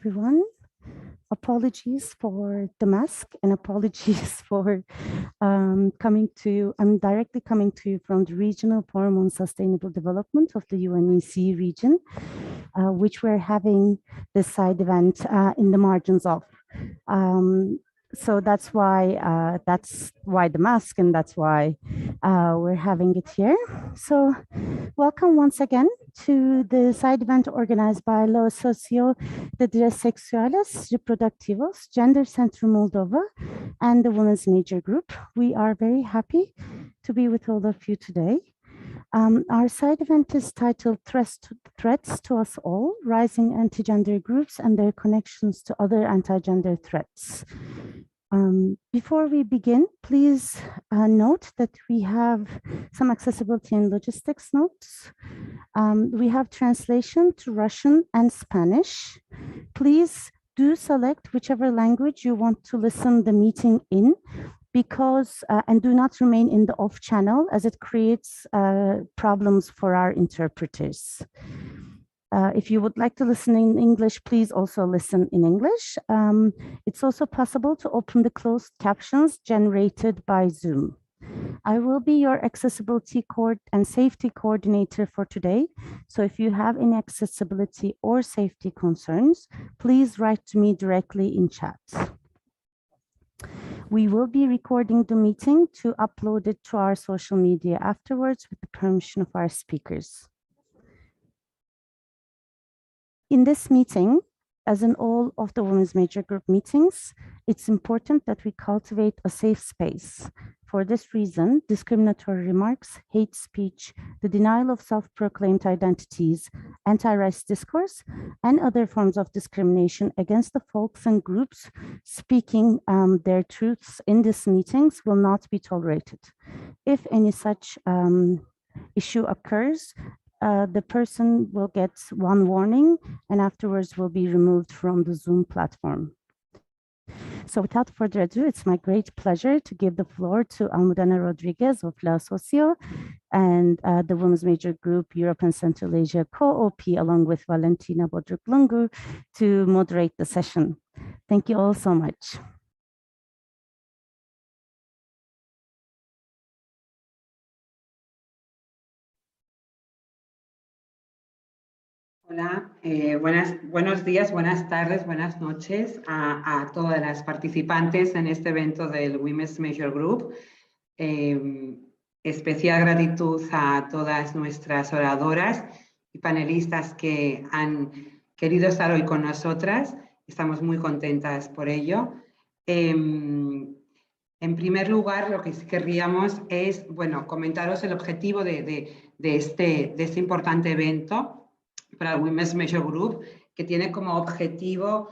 everyone. Apologies for the mask and apologies for coming to you. I'm directly coming to you from the Regional Forum on Sustainable Development of the UNECE region, which we're having this side event in the margins of. So that's why the mask, and that's why we're having it here. So welcome once again to the side event organized by Los Socio de Derechos Sexuales Reproductivos, Gender Center Moldova, and the Women's Major Group. We are very happy to be with all of you today. Our side event is titled Threats to Us All, Rising Antigender Groups and Their Connections to Other Anti-Gender Threats. Before we begin, please note that we have some accessibility and logistics notes. We have translation to Russian and Spanish. Please do select whichever language you want to listen the meeting in, because and do not remain in the off channel, as it creates problems for our interpreters. If you would like to listen in English, please also listen in English. It's also possible to open the closed captions generated by Zoom. I will be your accessibility and safety coordinator for today. So if you have any accessibility or safety concerns, please write to me directly in chat. We will be recording the meeting to upload it to our social media afterwards with the permission of our speakers. In this meeting, as in all of the Women's Major Group meetings, it's important that we cultivate a safe space. For this reason, discriminatory remarks, hate speech, the denial of self-proclaimed identities, anti-rights discourse, and other forms of discrimination against the folks and groups speaking their truths in these meetings will not be tolerated. If any such issue occurs, the person will get one warning and afterwards will be removed from the Zoom platform. So without further ado, it's my great pleasure to give the floor to Almudena Rodriguez of La Socio and the Women's Major Group Europe and Central Asia co-OP, along with Valentina Bodrug-Lungu, to moderate the session. Thank you all so much. Hola, buenos días, buenas tardes, buenas noches a todas las participantes en este evento del Women's Major Group. Especial gratitud a todas nuestras oradoras y panelistas que han querido estar hoy con nosotras. Estamos muy contentas por ello. En primer lugar, lo que querríamos es, comentaros el objetivo de este importante evento para el Women's Major Group, que tiene como objetivo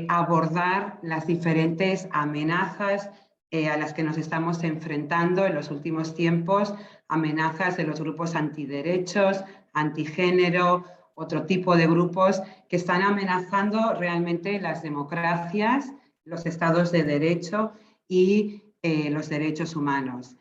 abordar las diferentes amenazas a las que nos estamos enfrentando en los últimos tiempos, amenazas de los grupos antiderechos, antigénero, otro tipo de grupos que están amenazando realmente las democracias, los estados de derecho y los derechos humanos.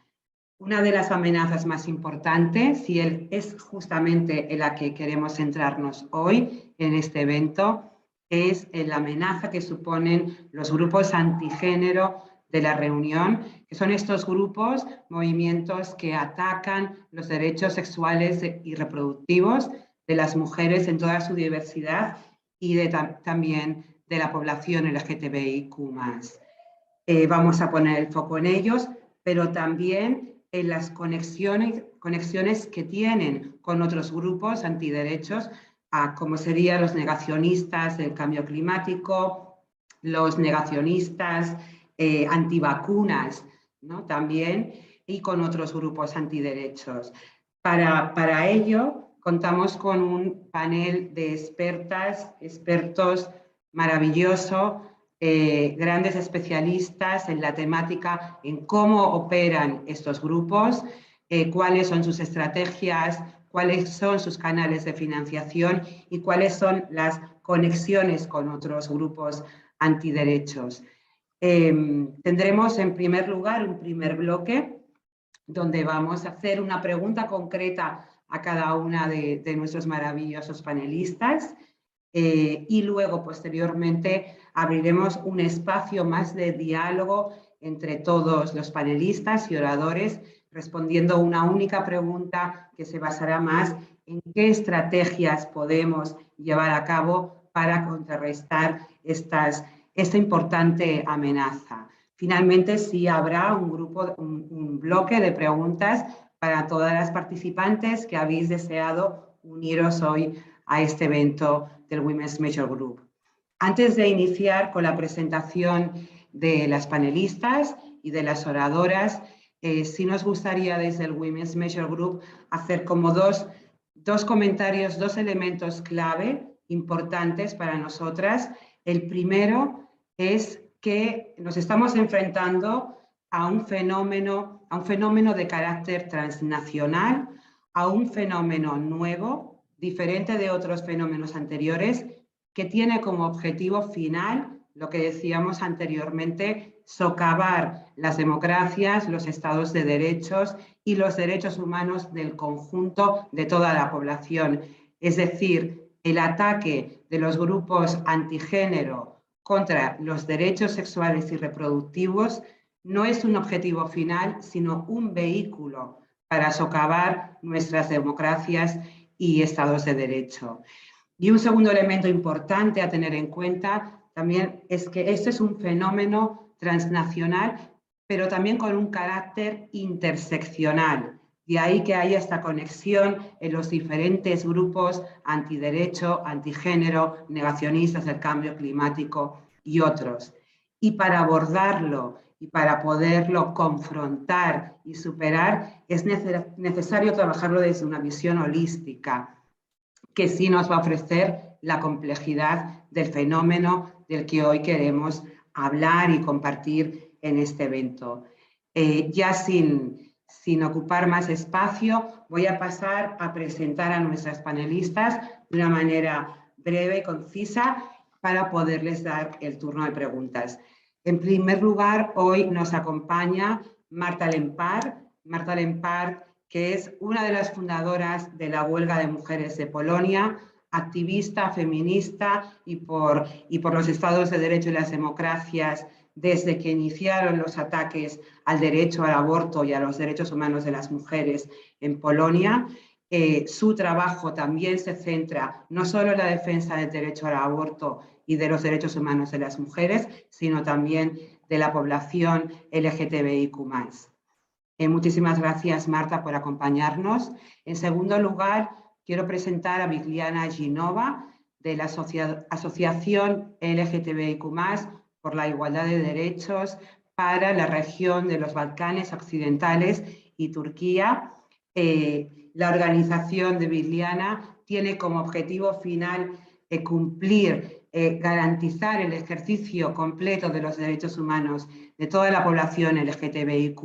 Una de las amenazas más importantes, y es justamente en la que queremos centrarnos hoy en este evento, es la amenaza que suponen los grupos antigénero de la reunión, que son estos grupos, movimientos que atacan los derechos sexuales y reproductivos de las mujeres en toda su diversidad y también de la población LGTBIQ+. Vamos a poner el foco en ellos, pero también en las conexiones que tienen con otros grupos antiderechos, como serían los negacionistas del cambio climático, los negacionistas antivacunas, ¿no? También, y con otros grupos antiderechos. Para ello, contamos con un panel de expertos maravilloso, grandes especialistas en la temática, en cómo operan estos grupos, cuáles son sus estrategias, cuáles son sus canales de financiación y cuáles son las conexiones con otros grupos antiderechos. Tendremos en primer lugar un primer bloque donde vamos a hacer una pregunta concreta a cada una de nuestros maravillosos panelistas. y luego posteriormente abriremos un espacio más de diálogo entre todos los panelistas y oradores, respondiendo una única pregunta que se basará más en qué estrategias podemos llevar a cabo para contrarrestar esta importante amenaza. Finalmente, sí habrá un bloque de preguntas para todas las participantes que habéis deseado uniros hoy a este evento del UNECE Regional Group. Antes de iniciar con la presentación de las panelistas y de las oradoras, sí nos gustaría desde el UNECE Regional Group hacer como dos comentarios, dos elementos clave importantes para nosotras. El primero es que nos estamos enfrentando a un fenómeno de carácter transnacional, a un fenómeno nuevo, diferente de otros fenómenos anteriores, que tiene como objetivo final, lo que decíamos anteriormente, socavar las democracias, los estados de derechos y los derechos humanos del conjunto de toda la población. Es decir, el ataque de los grupos antigénero contra los derechos sexuales y reproductivos no es un objetivo final, sino un vehículo para socavar nuestras democracias y estados de derecho. Y un segundo elemento importante a tener en cuenta también es que este es un fenómeno transnacional, pero también con un carácter interseccional. De ahí que haya esta conexión en los diferentes grupos antiderecho, antigénero, negacionistas del cambio climático y otros. Y para abordarlo y para poderlo confrontar y superar, es necesario trabajarlo desde una visión holística, que sí nos va a ofrecer la complejidad del fenómeno del que hoy queremos hablar y compartir en este evento. Ya sin ocupar más espacio, voy a pasar a presentar a nuestras panelistas de una manera breve y concisa para poderles dar el turno de preguntas. En primer lugar, hoy nos acompaña Marta Lempart. Marta Lempart, que es una de las fundadoras de la Huelga de Mujeres de Polonia, activista feminista y por los estados de derecho y las democracias desde que iniciaron los ataques al derecho al aborto y a los derechos humanos de las mujeres en Polonia. Su trabajo también se centra no solo en la defensa del derecho al aborto y de los derechos humanos de las mujeres, sino también de la población LGTBIQ+. Muchísimas gracias, Marta, por acompañarnos. En segundo lugar, quiero presentar a Biljana Ginova, de la Asociación LGTBIQ+, por la igualdad de derechos para la región de los Balcanes Occidentales y Turquía. La organización de Biljana tiene como objetivo final garantizar el ejercicio completo de los derechos humanos de toda la población LGTBIQ+,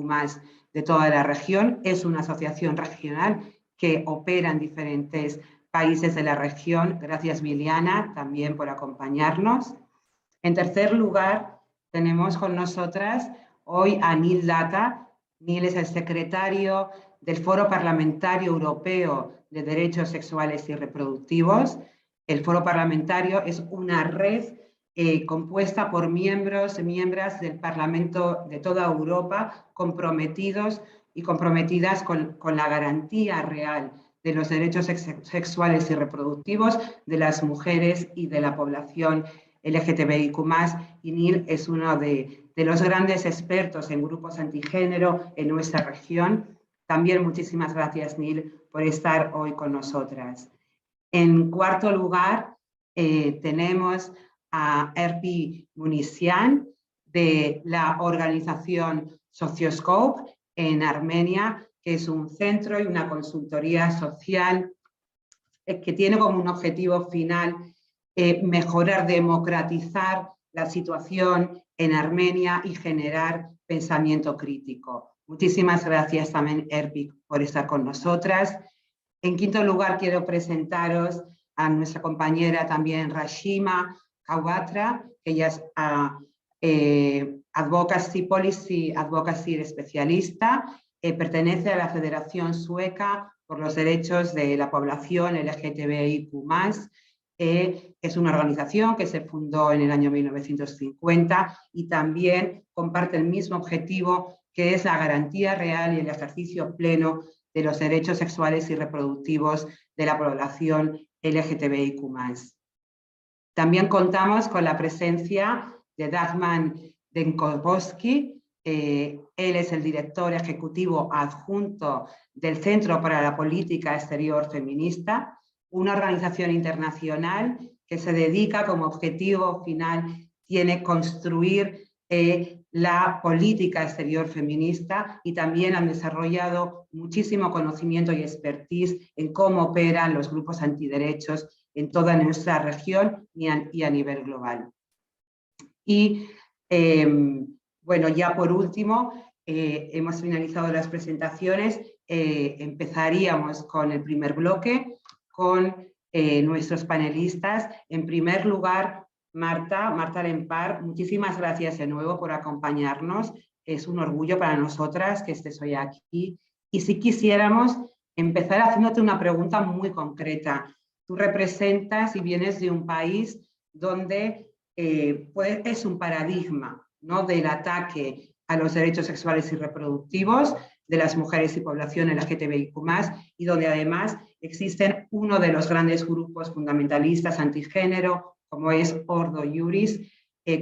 de toda la región. Es una asociación regional que opera en diferentes países de la región. Gracias, Biljana, también por acompañarnos. En tercer lugar, tenemos con nosotras hoy a Neil Datta. Neil es el secretario del Foro Parlamentario Europeo de Derechos Sexuales y Reproductivos. El Foro Parlamentario es una red compuesta por miembros y miembros del Parlamento de toda Europa comprometidos y comprometidas con la garantía real de los derechos sexuales y reproductivos de las mujeres y de la población LGTBIQ+, y Neil es uno de los grandes expertos en grupos antigénero en nuestra región. También muchísimas gracias, Neil, por estar hoy con nosotras. En cuarto lugar, tenemos a Arpy Manusyan, de la organización Socioscope en Armenia, que es un centro y una consultoría social que tiene como un objetivo final mejorar, democratizar la situación en Armenia y generar pensamiento crítico. Muchísimas gracias también, Arpy, por estar con nosotras. En quinto lugar, quiero presentaros a nuestra compañera también Rashima Kwatra, que ella es Policy Advocacy especialista, pertenece a la Federación Sueca por los Derechos de la Población LGTBIQ+, es una organización que se fundó en el año 1950 y también comparte el mismo objetivo, que es la garantía real y el ejercicio pleno de los derechos sexuales y reproductivos de la población LGTBIQ+. También contamos con la presencia de Damjan Denkovski. Él es el director ejecutivo adjunto del Centro para la Política Exterior Feminista, una organización internacional que se dedica como objetivo final, tiene construir la política exterior feminista, y también han desarrollado muchísimo conocimiento y expertise en cómo operan los grupos antiderechos en toda nuestra región y a nivel global. Y bueno, ya por último, hemos finalizado las presentaciones, empezaríamos con el primer bloque, con nuestros panelistas. En primer lugar, Marta Lempart, muchísimas gracias de nuevo por acompañarnos. Es un orgullo para nosotras que estés hoy aquí. Y si quisiéramos empezar haciéndote una pregunta muy concreta. Tú representas y vienes de un país donde pues es un paradigma, ¿no?, del ataque a los derechos sexuales y reproductivos de las mujeres y población LGTBIQ+, y donde además existen uno de los grandes grupos fundamentalistas antigénero, como es Ordo Iuris,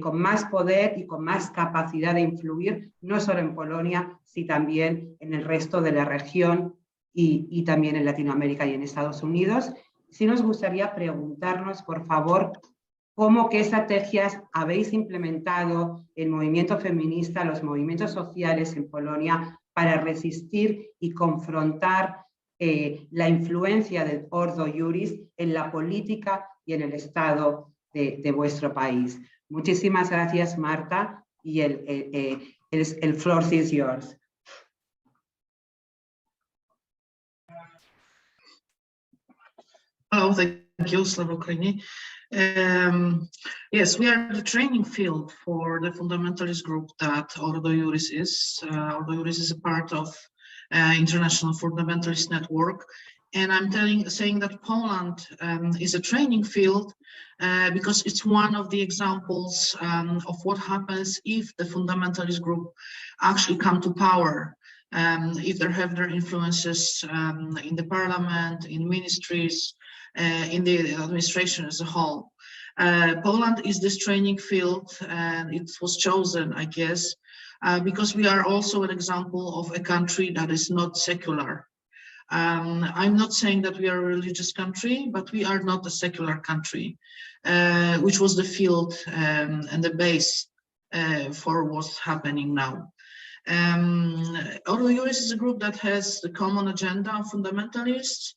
con más poder y con más capacidad de influir, no solo en Polonia, sino también en el resto de la región y también en Latinoamérica y en Estados Unidos. Sí nos gustaría preguntarnos, por favor, qué estrategias habéis implementado el movimiento feminista, los movimientos sociales en Polonia para resistir y confrontar la influencia del Ordo Iuris en la política y en el Estado de vuestro país. Muchísimas gracias, Marta, y el floor is yours. Oh, thank you, Slavokrini. Yes, we are the training field for the fundamentalist group that Ordo Iuris is. Ordo Iuris is a part of International Fundamentalist Network. And I'm saying that Poland is a training field because it's one of the examples of what happens if the fundamentalist group actually come to power. If they have their influences in the parliament, in ministries, in the administration as a whole. Poland is this training field, and it was chosen, I guess, because we are also an example of a country that is not secular. I'm not saying that we are a religious country, but we are not a secular country, which was the field and the base for what's happening now. Ordo Iuris is a group that has the common agenda of fundamentalists,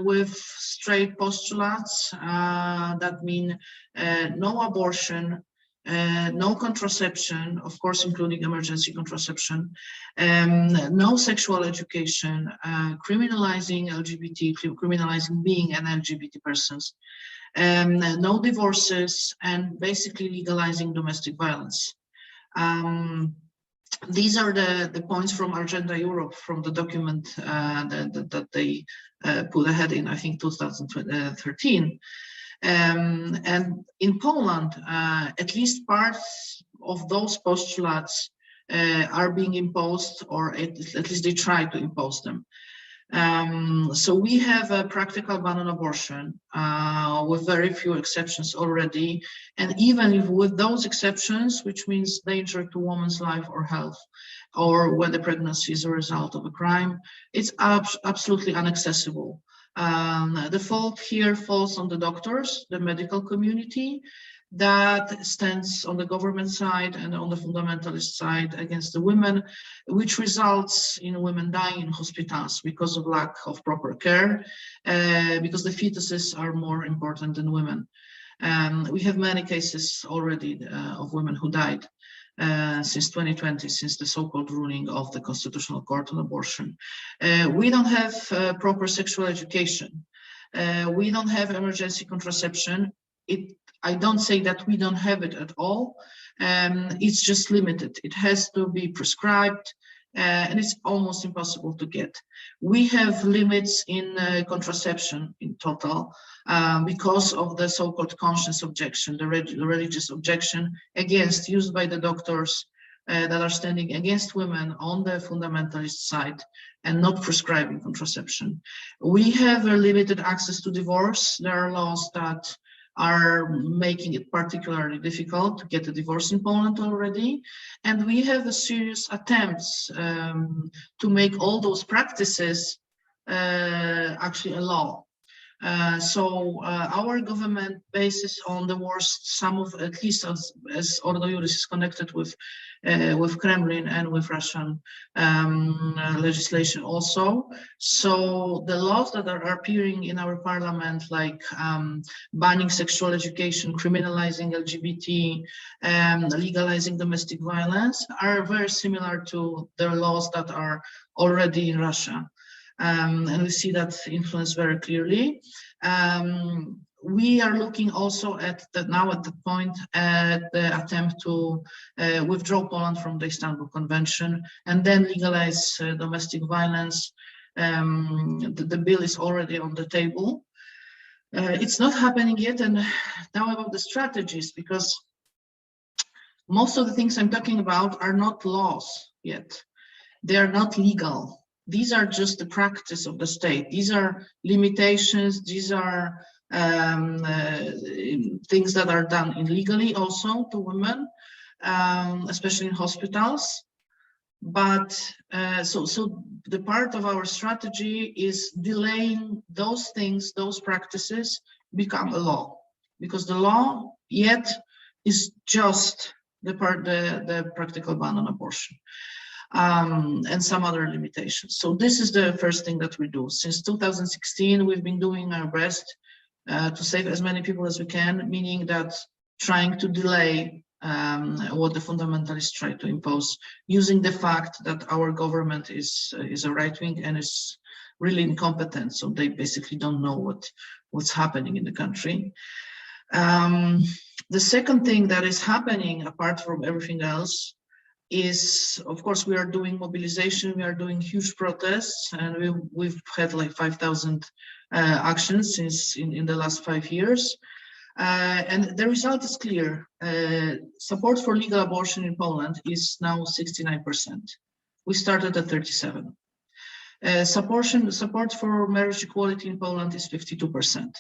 with straight postulates that mean no abortion, no contraception, of course, including emergency contraception, no sexual education, criminalizing LGBT, criminalizing being an LGBT persons, no divorces, and basically legalizing domestic violence. These are the points from Agenda Europe, from the document that they put ahead in, I think, 2013. And in Poland, at least parts of those postulates are being imposed, or at least they try to impose them. So we have a practical ban on abortion with very few exceptions already. And even if with those exceptions, which means danger to woman's life or health, or when the pregnancy is a result of a crime, it's absolutely inaccessible. The fault here falls on the doctors, the medical community, that stands on the government side and on the fundamentalist side against the women, which results in women dying in hospitals because of lack of proper care, because the fetuses are more important than women. We have many cases already of women who died since 2020, since the so-called ruling of the Constitutional Court on abortion. We don't have proper sexual education. We don't have emergency contraception. I don't say that we don't have it at all. It's just limited. It has to be prescribed. and it's almost impossible to get. We have limits in contraception in total because of the so-called conscience objection, the religious objection against used by the doctors that are standing against women on the fundamentalist side and not prescribing contraception. We have a limited access to divorce. There are laws that are making it particularly difficult to get a divorce in Poland already. And we have a serious attempts to make all those practices actually a law. So our government bases on the worst, some of, at least as Ordo Iuris is connected with Kremlin and with Russian legislation also. So the laws that are appearing in our parliament, like banning sexual education, criminalizing LGBT, legalizing domestic violence, are very similar to the laws that are already in Russia. And we see that influence very clearly. We are looking also at the point at the attempt to withdraw Poland from the Istanbul Convention and then legalize domestic violence. The bill is already on the table. It's not happening yet. And now about the strategies, because most of the things I'm talking about are not laws yet. They are not legal. These are just the practice of the state. These are limitations. These are things that are done illegally also to women, especially in hospitals. But so the part of our strategy is delaying those things, those practices become a law, because the law yet is just the practical ban on abortion. And some other limitations. So this is the first thing that we do. Since 2016, we've been doing our best to save as many people as we can, meaning that trying to delay what the fundamentalists try to impose, using the fact that our government is a right-wing and is really incompetent. So they basically don't know what's happening in the country. The second thing that is happening, apart from everything else, is, of course, we are doing mobilization, we are doing huge protests, and we've had like 5,000 actions since in the last 5 years. And the result is clear. Support for legal abortion in Poland is now 69%. We started at 37. Support for marriage equality in Poland is 52%.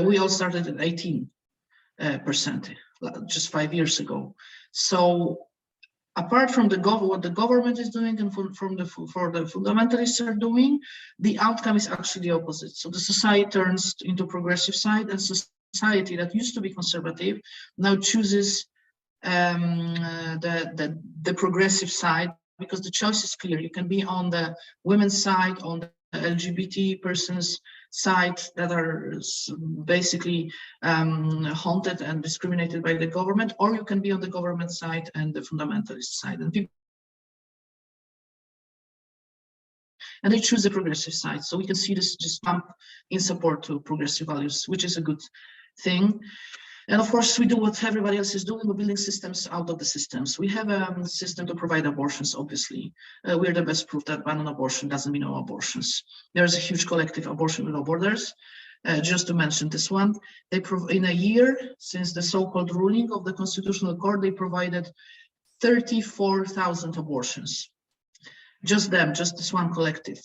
We all started at 18% just 5 years ago. So apart from what the government is doing and for the fundamentalists are doing, the outcome is actually the opposite. So the society turns into progressive side, and society that used to be conservative now chooses the progressive side, because the choice is clear. You can be on the women's side, on the LGBT persons' side that are basically haunted and discriminated by the government, or you can be on the government side and the fundamentalist side. And they choose the progressive side. So we can see this just bump in support to progressive values, which is a good thing. And of course, we do what everybody else is doing. We're building systems out of the systems. We have a system to provide abortions, obviously. We're the best proof that ban on abortion doesn't mean no abortions. There's a huge collective, Abortion Without Borders. Just to mention this one, in a year since the so-called ruling of the Constitutional Court, they provided 34,000 abortions. Just them, just this one collective.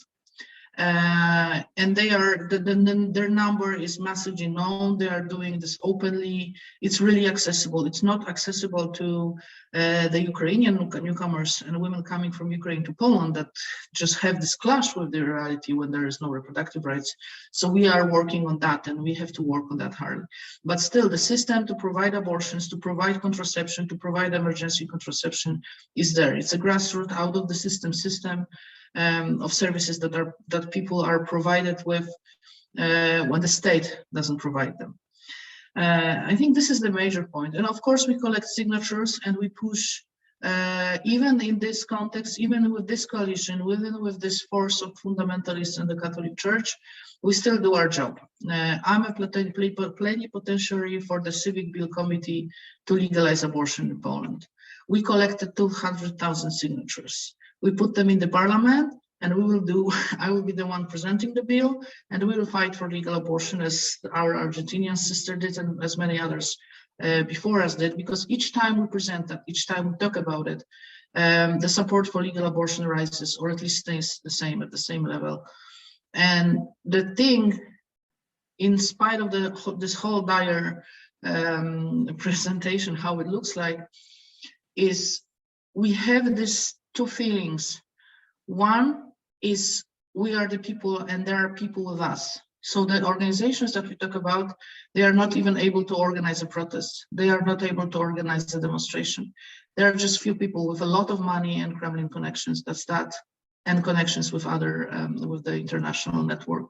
And they are their number is massively known. They are doing this openly. It's really accessible. It's not accessible to the Ukrainian newcomers and women coming from Ukraine to Poland that just have this clash with their reality when there is no reproductive rights. So we are working on that, and we have to work on that hard. But still, the system to provide abortions, to provide contraception, to provide emergency contraception is there. It's a grassroots, out of the system of services that people are provided with when the state doesn't provide them. I think this is the major point. And of course, we collect signatures and we push, even in this context, even with this coalition, even with this force of fundamentalists in the Catholic Church, we still do our job. I'm a plenipotentiary for the Civic Bill Committee to legalize abortion in Poland. We collected 200,000 signatures. We put them in the parliament, and we will do, I will be the one presenting the bill, and we will fight for legal abortion as our Argentinian sister did and as many others before us did, because each time we present that, each time we talk about it, the support for legal abortion rises, or at least stays the same, at the same level. And the thing, in spite of this whole dire presentation, how it looks like, is we have these two feelings. One is we are the people and there are people with us. So the organizations that we talk about, they are not even able to organize a protest. They are not able to organize a demonstration. There are just few people with a lot of money and Kremlin connections, that's that, and connections with other, with the international network.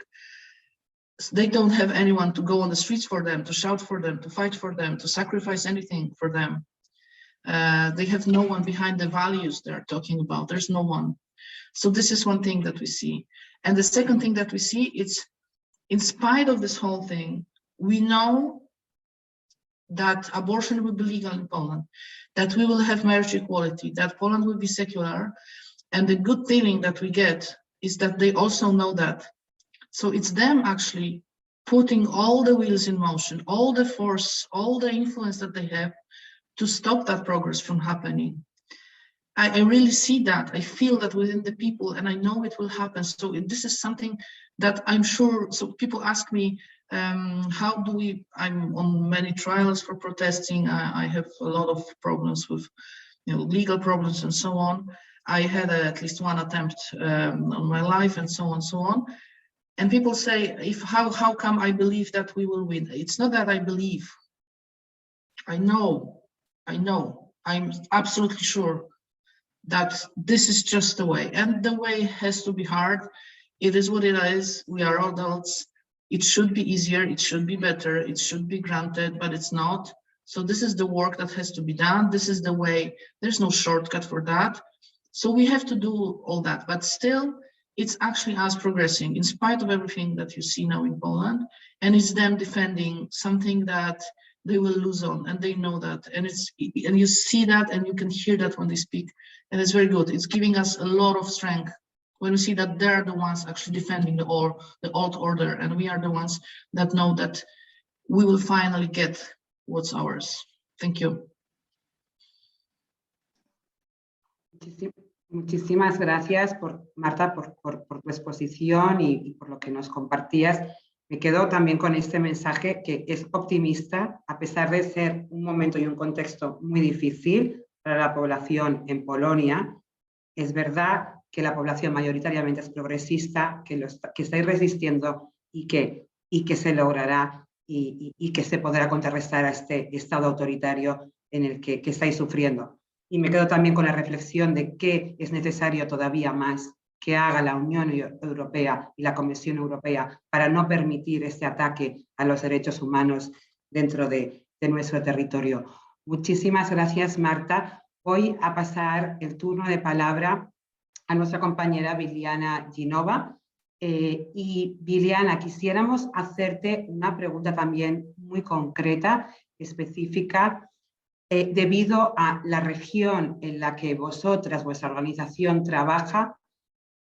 They don't have anyone to go on the streets for them, to shout for them, to fight for them, to sacrifice anything for them. They have no one behind the values they're talking about. There's no one. So this is one thing that we see. And the second thing that we see is, in spite of this whole thing, we know that abortion will be legal in Poland, that we will have marriage equality, that Poland will be secular. And the good feeling that we get is that they also know that. So it's them actually putting all the wheels in motion, all the force, all the influence that they have to stop that progress from happening. I really see that. I feel that within the people, and I know it will happen. So this is something that I'm sure, so people ask me, how do we, I'm on many trials for protesting. I have a lot of problems with, legal problems and so on. I had at least one attempt on my life and so on, so on. And people say, how come I believe that we will win? It's not that I believe. I know, I'm absolutely sure that this is just the way, and the way has to be hard. It is what it is. We are adults. It should be easier. It should be better. It should be granted, but it's not. So this is the work that has to be done. This is the way. There's no shortcut for that. So we have to do all that, but still, it's actually us progressing in spite of everything that you see now in Poland, and it's them defending something that they will lose on, and they know that, and you see that, and you can hear that when they speak, and it's very good. It's giving us a lot of strength when we see that they're the ones actually defending the old order, and we are the ones that know that we will finally get what's ours. Thank you. Muchísimas gracias, Marta, por tu exposición y por lo que nos compartías. Me quedo también con este mensaje que es optimista, a pesar de ser un momento y un contexto muy difícil para la población en Polonia. Es verdad que la población mayoritariamente es progresista, que estáis resistiendo y que se logrará y que se podrá contrarrestar a este estado autoritario en el que estáis sufriendo. Y me quedo también con la reflexión de que es necesario todavía más que haga la Unión Europea y la Comisión Europea para no permitir este ataque a los derechos humanos dentro de nuestro territorio. Muchísimas gracias, Marta. Voy a pasar el turno de palabra a nuestra compañera Biljana Ginova. Y Biljana, quisiéramos hacerte una pregunta también muy concreta, específica, debido a la región en la que vuestra organización trabaja.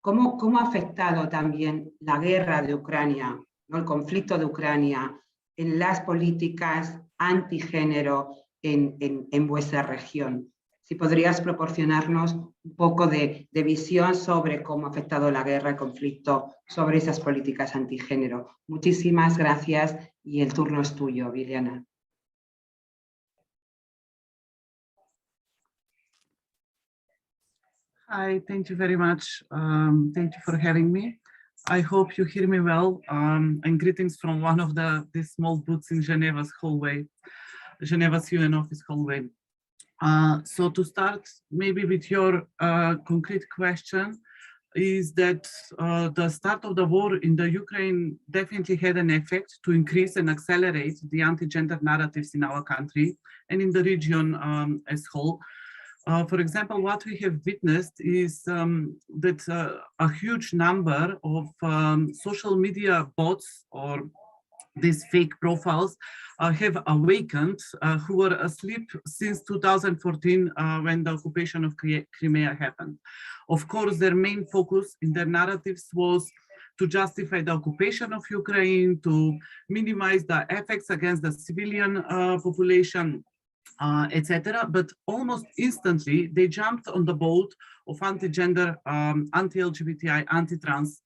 ¿Cómo ha afectado también la guerra de Ucrania, ¿no? El conflicto de Ucrania, en las políticas antigénero en vuestra región? Si podrías proporcionarnos un poco de visión sobre cómo ha afectado la guerra, el conflicto, sobre esas políticas antigénero. Muchísimas gracias y el turno es tuyo, Biljana. Hi, thank you very much. Thank you for having me. I hope you hear me well. And greetings from one of these small booths in Geneva's hallway, Geneva's UN office hallway. So to start, maybe with your concrete question, is that the start of the war in the Ukraine definitely had an effect to increase and accelerate the anti-gender narratives in our country and in the region as whole. For example, what we have witnessed is that a huge number of social media bots or these fake profiles have awakened, who were asleep since 2014 when the occupation of Crimea happened. Of course, their main focus in their narratives was to justify the occupation of Ukraine, to minimize the effects against the civilian population, etc. But almost instantly, they jumped on the boat of anti-gender, anti-LGBTI, anti-trans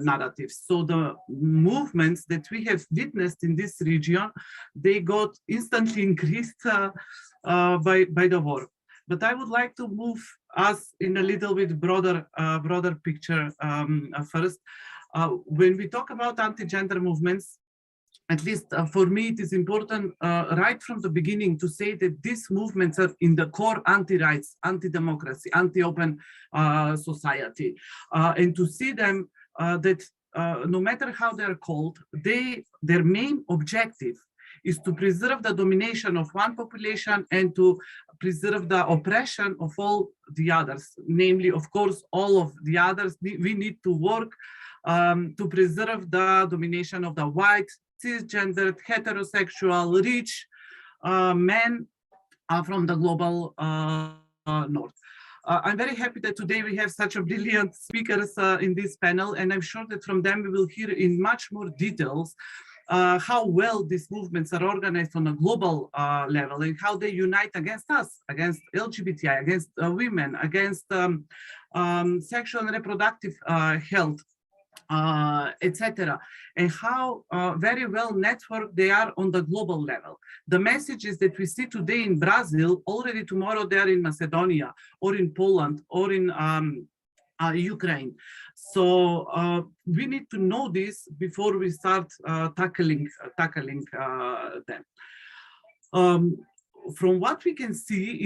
narratives. So the movements that we have witnessed in this region, they got instantly increased by the war. But I would like to move us in a little bit broader picture first. When we talk about anti-gender movements, at least for me, it is important right from the beginning to say that these movements are in the core anti-rights, anti-democracy, anti-open society, and to see them that no matter how they're called, their main objective is to preserve the domination of one population and to preserve the oppression of all the others, namely, of course, all of the others. We need to work to preserve the domination of the white, cisgendered, heterosexual, rich men from the global north. I'm very happy that today we have such a brilliant speakers in this panel, and I'm sure that from them we will hear in much more details how well these movements are organized on a global level and how they unite against us, against LGBTI, against women, against sexual and reproductive health, etc., and how very well networked they are on the global level. The messages that we see today in Brazil, already tomorrow they are in Macedonia, or in Poland, or in Ukraine. So we need to know this before we start tackling them. From what we can see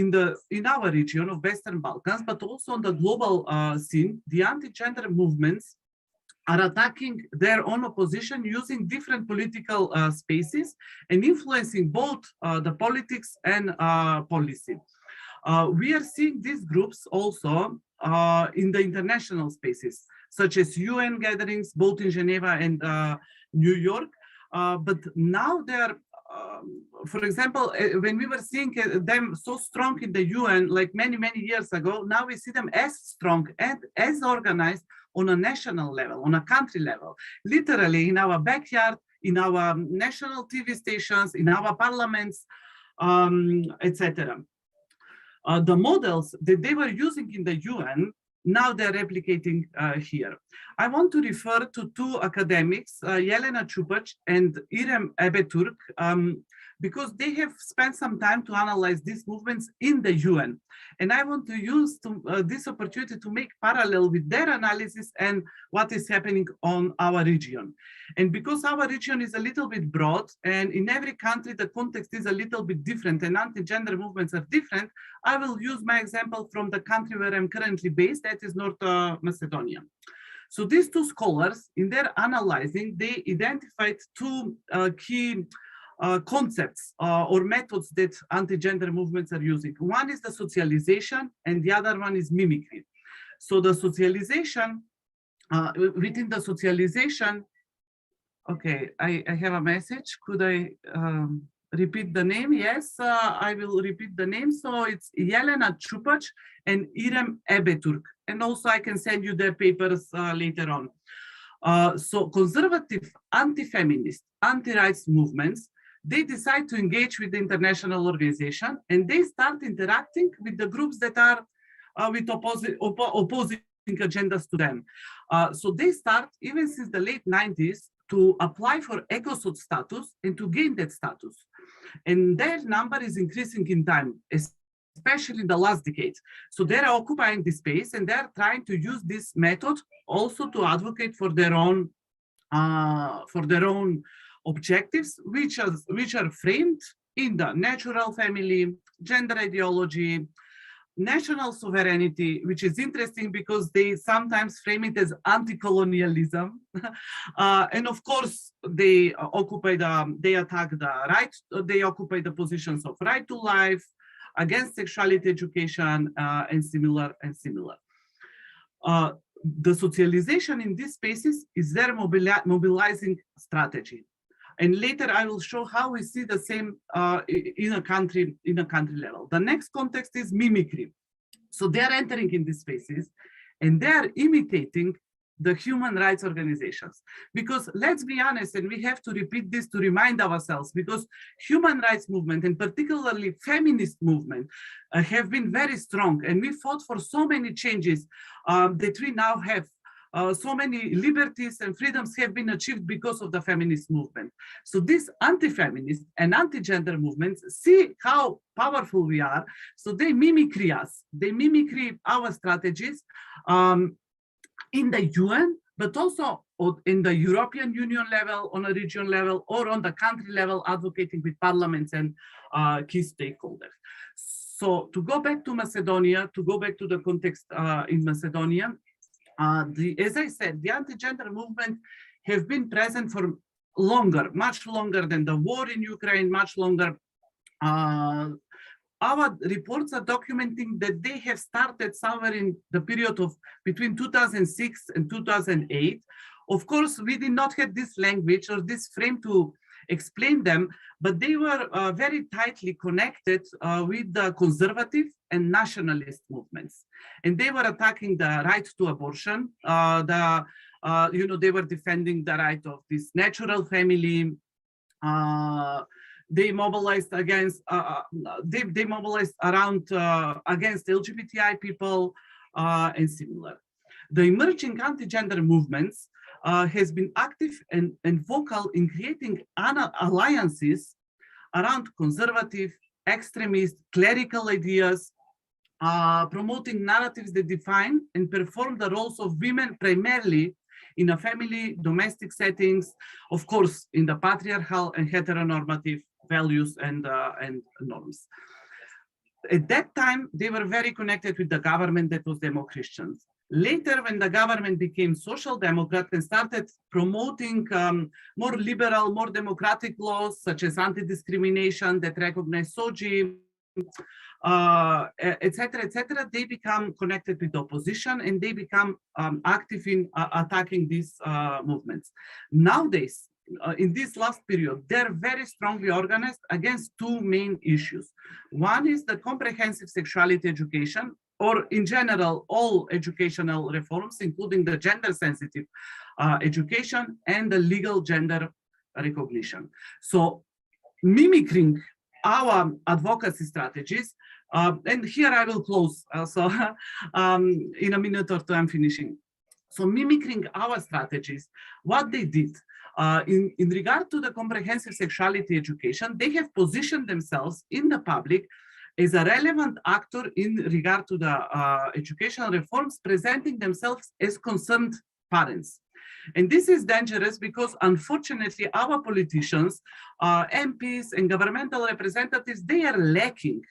in our region of Western Balkans, but also on the global scene, the anti-gender movements are attacking their own opposition using different political spaces and influencing both the politics and policy. We are seeing these groups also in the international spaces, such as UN gatherings, both in Geneva and New York. But now they're, for example, when we were seeing them so strong in the UN, like many years ago, now we see them as strong and as organized on a national level, on a country level, literally in our backyard, in our national TV stations, in our parliaments, etc. The models that they were using in the UN, now they're replicating here. I want to refer to two academics, Jelena Čupač and Irem Ebeturk, because they have spent some time to analyze these movements in the UN. And I want to use this opportunity to make parallel with their analysis and what is happening on our region. And because our region is a little bit broad, and in every country the context is a little bit different and anti-gender movements are different, I will use my example from the country where I'm currently based, that is North Macedonia. So these two scholars, in their analyzing, they identified two key concepts or methods that anti-gender movements are using. One is the socialization and the other one is mimicry. So the socialization, within the socialization, okay, I have a message. Could I repeat the name? Yes, I will repeat the name. So it's Jelena Čupač and Irem Ebeturk. And also I can send you their papers later on. So conservative, anti-feminist, anti-rights movements, they decide to engage with the international organization and they start interacting with the groups that are with opposing agendas to them. So they start, even since the late 90s, to apply for ECOSOC status and to gain that status. And their number is increasing in time, especially in the last decade. So they're occupying this space and they're trying to use this method also to advocate for their own objectives, which are framed in the natural family, gender ideology, national sovereignty, which is interesting because they sometimes frame it as anti-colonialism. And of course, they attack the right, they occupy the positions of right to life, against sexuality education, and similar. The socialization in these spaces is their mobilizing strategy. And later I will show how we see the same in a country level. The next context is mimicry. So they are entering in these spaces and they are imitating the human rights organizations. Because let's be honest, and we have to repeat this to remind ourselves, because human rights movement and particularly feminist movement have been very strong, and we fought for so many changes that we now have. So many liberties and freedoms have been achieved because of the feminist movement. So these anti-feminist and anti-gender movements see how powerful we are. So they mimicry us. They mimicry our strategies in the UN, but also in the European Union level, on a regional level, or on the country level, advocating with parliaments and key stakeholders. So to go back to Macedonia, to go back to the context in Macedonia, as I said, the anti-gender movement have been present for longer, much longer than the war in Ukraine, much longer. Our reports are documenting that they have started somewhere in the period of between 2006 and 2008. Of course, we did not have this language or this frame to explain them, but they were very tightly connected with the conservative and nationalist movements. And they were attacking the right to abortion. They were defending the right of this natural family. They mobilized against, they mobilized around against LGBTI people and similar. The emerging anti-gender movements has been active and vocal in creating alliances around conservative, extremist, clerical ideas, promoting narratives that define and perform the roles of women primarily in a family, domestic settings, of course, in the patriarchal and heteronormative values and norms. At that time, they were very connected with the government that was Demo-Christian. Later, when the government became social democrat and started promoting more liberal, more democratic laws, such as anti-discrimination that recognize SOGI, etc., they become connected with the opposition and they become active in attacking these movements. Nowadays, in this last period, they're very strongly organized against two main issues. One is the comprehensive sexuality education, or in general, all educational reforms, including the gender-sensitive education and the legal gender recognition. So mimicking our advocacy strategies, and here I will close also in a minute or two, I'm finishing. So mimicking our strategies, what they did, in regard to the comprehensive sexuality education, they have positioned themselves in the public as a relevant actor in regard to the educational reforms, presenting themselves as concerned parents. And this is dangerous because, unfortunately, our politicians, MPs and governmental representatives, they are lacking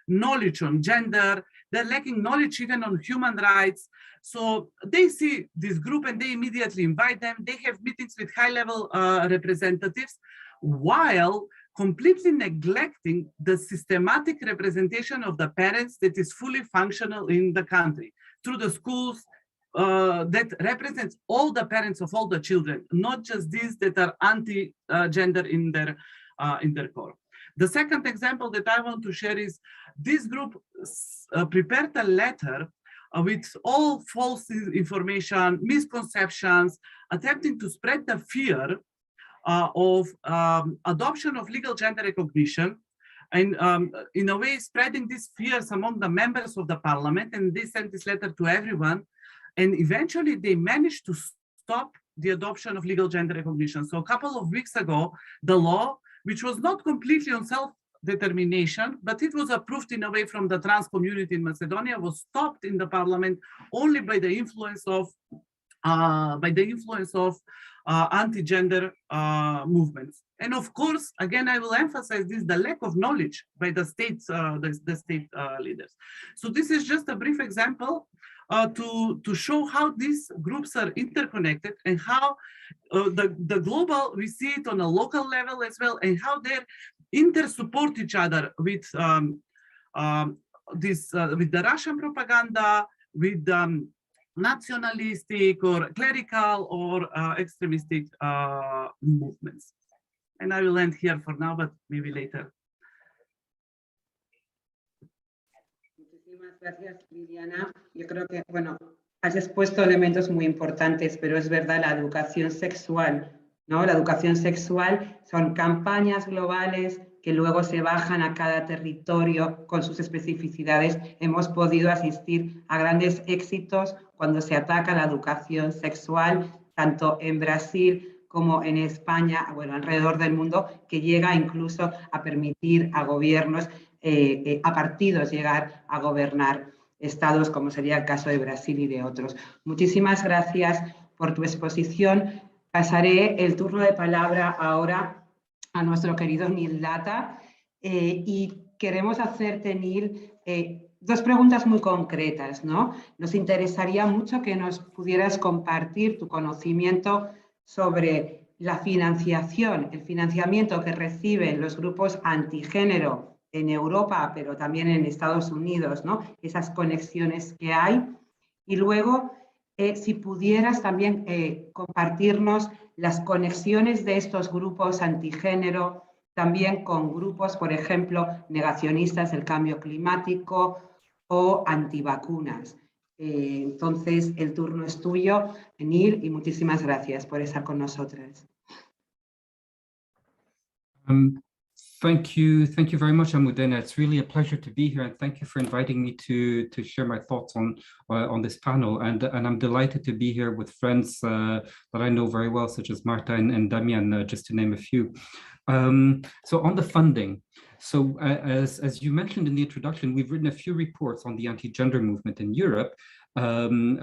knowledge on gender, they're lacking knowledge even on human rights. So they see this group and they immediately invite them. They have meetings with high-level representatives, while completely neglecting the systematic representation of the parents that is fully functional in the country through the schools that represents all the parents of all the children, not just these that are anti-gender in their core. The second example that I want to share is this group prepared a letter with all false information, misconceptions, attempting to spread the fear of adoption of legal gender recognition, and in a way spreading these fears among the members of the parliament, and they sent this letter to everyone, and eventually they managed to stop the adoption of legal gender recognition. So a couple of weeks ago, the law, which was not completely on self-determination, but it was approved in a way from the trans community in Macedonia, was stopped in the parliament only by the influence of anti-gender movements. And of course, again, I will emphasize this, the lack of knowledge by the state leaders. So this is just a brief example to show how these groups are interconnected and how the global, we see it on a local level as well, and how they inter-support each other with with the Russian propaganda, with nationalistic or clerical or extremistic movements. And I will end here for now, but maybe later. Muchísimas gracias, Biljana. Yo creo que, bueno, has expuesto elementos muy importantes, pero es verdad, la educación sexual, ¿no? La educación sexual son campañas globales que luego se bajan a cada territorio con sus especificidades. Hemos podido asistir a grandes éxitos cuando se ataca la educación sexual, tanto en Brasil como en España, bueno, alrededor del mundo, que llega incluso a permitir a gobiernos, a partidos llegar a gobernar estados, como sería el caso de Brasil y de otros. Muchísimas gracias por tu exposición. Pasaré el turno de palabra ahora a nuestro querido Neil Datta y queremos hacerte, Neil, dos preguntas muy concretas, ¿no? Nos interesaría mucho que nos pudieras compartir tu conocimiento sobre la financiación, el financiamiento que reciben los grupos antigénero en Europa, pero también en Estados Unidos, ¿no? Esas conexiones que hay. Y luego, si pudieras también compartirnos las conexiones de estos grupos antigénero también con grupos, por ejemplo, negacionistas del cambio climático o antivacunas. Entonces, el turno es tuyo, Neil, y muchísimas gracias por estar con nosotras. Thank you very much, Almudena. It's really a pleasure to be here, and thank you for inviting me to share my thoughts on this panel. And I'm delighted to be here with friends that I know very well, such as Marta and Damjan, just to name a few. So on the funding, so as you mentioned in the introduction, we've written a few reports on the anti-gender movement in Europe,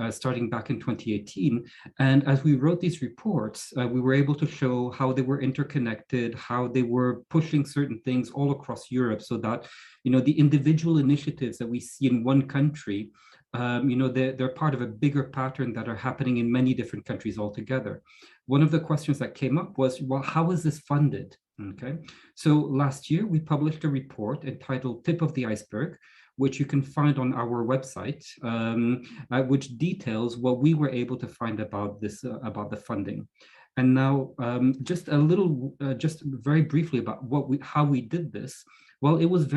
starting back in 2018. And as we wrote these reports, we were able to show how they were interconnected, how they were pushing certain things all across Europe, so that, you know, the individual initiatives that we see in one country, you know, they're part of a bigger pattern that are happening in many different countries altogether. One of the questions that came up was, well, how is this funded? Okay, so last year we published a report entitled Tip of the Iceberg, which you can find on our website, which details what we were able to find about this, about the funding. And now, just a little, just very briefly about how we did this. Well, it was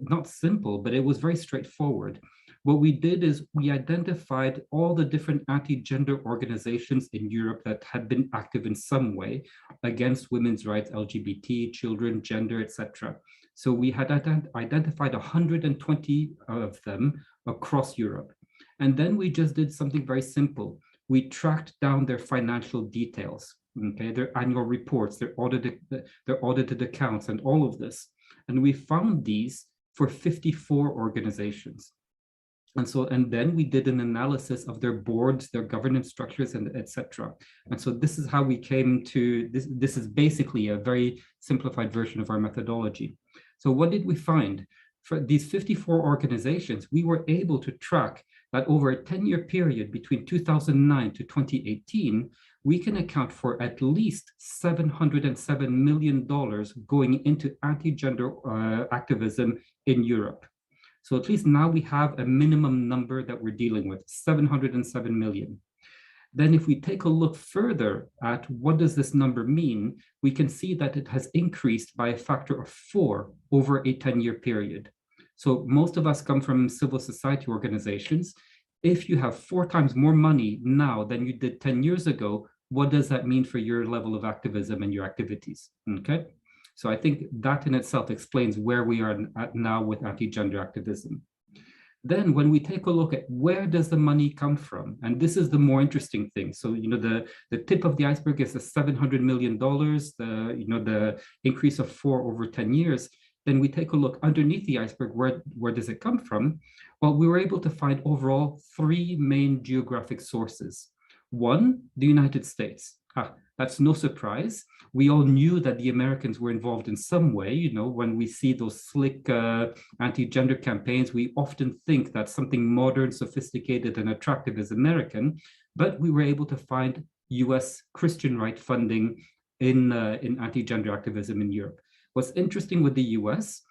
not simple, but it was very straightforward. What we did is we identified all the different anti-gender organizations in Europe that had been active in some way against women's rights, LGBT, children, gender, etc. So we had identified 120 of them across Europe. And then we just did something very simple. We tracked down their financial details, okay, their annual reports, their audited accounts, and all of this. And we found these for 54 organizations. And then we did an analysis of their boards, their governance structures, and etc. And so this is how we came to this. This is basically a very simplified version of our methodology. So what did we find? For these 54 organizations, we were able to track that over a 10-year period between 2009 to 2018, we can account for at least $707 million going into anti-gender activism in Europe. So at least now we have a minimum number that we're dealing with, 707 million. Then if we take a look further at what does this number mean, we can see that it has increased by a factor of 4 over a 10-year period. So most of us come from civil society organizations. If you have 4 times more money now than you did 10 years ago, what does that mean for your level of activism and your activities? Okay. So I think that in itself explains where we are at now with anti-gender activism. Then when we take a look at where does the money come from, and this is the more interesting thing. So, you know, the tip of the iceberg is the $700 million, the increase of 4 over 10 years. Then we take a look underneath the iceberg, where does it come from? Well, we were able to find overall 3 main geographic sources. One, the United States. That's no surprise. We all knew that the Americans were involved in some way. You know, when we see those slick anti-gender campaigns, we often think that something modern, sophisticated, and attractive is American, but we were able to find US Christian right funding in anti-gender activism in Europe. What's interesting with the US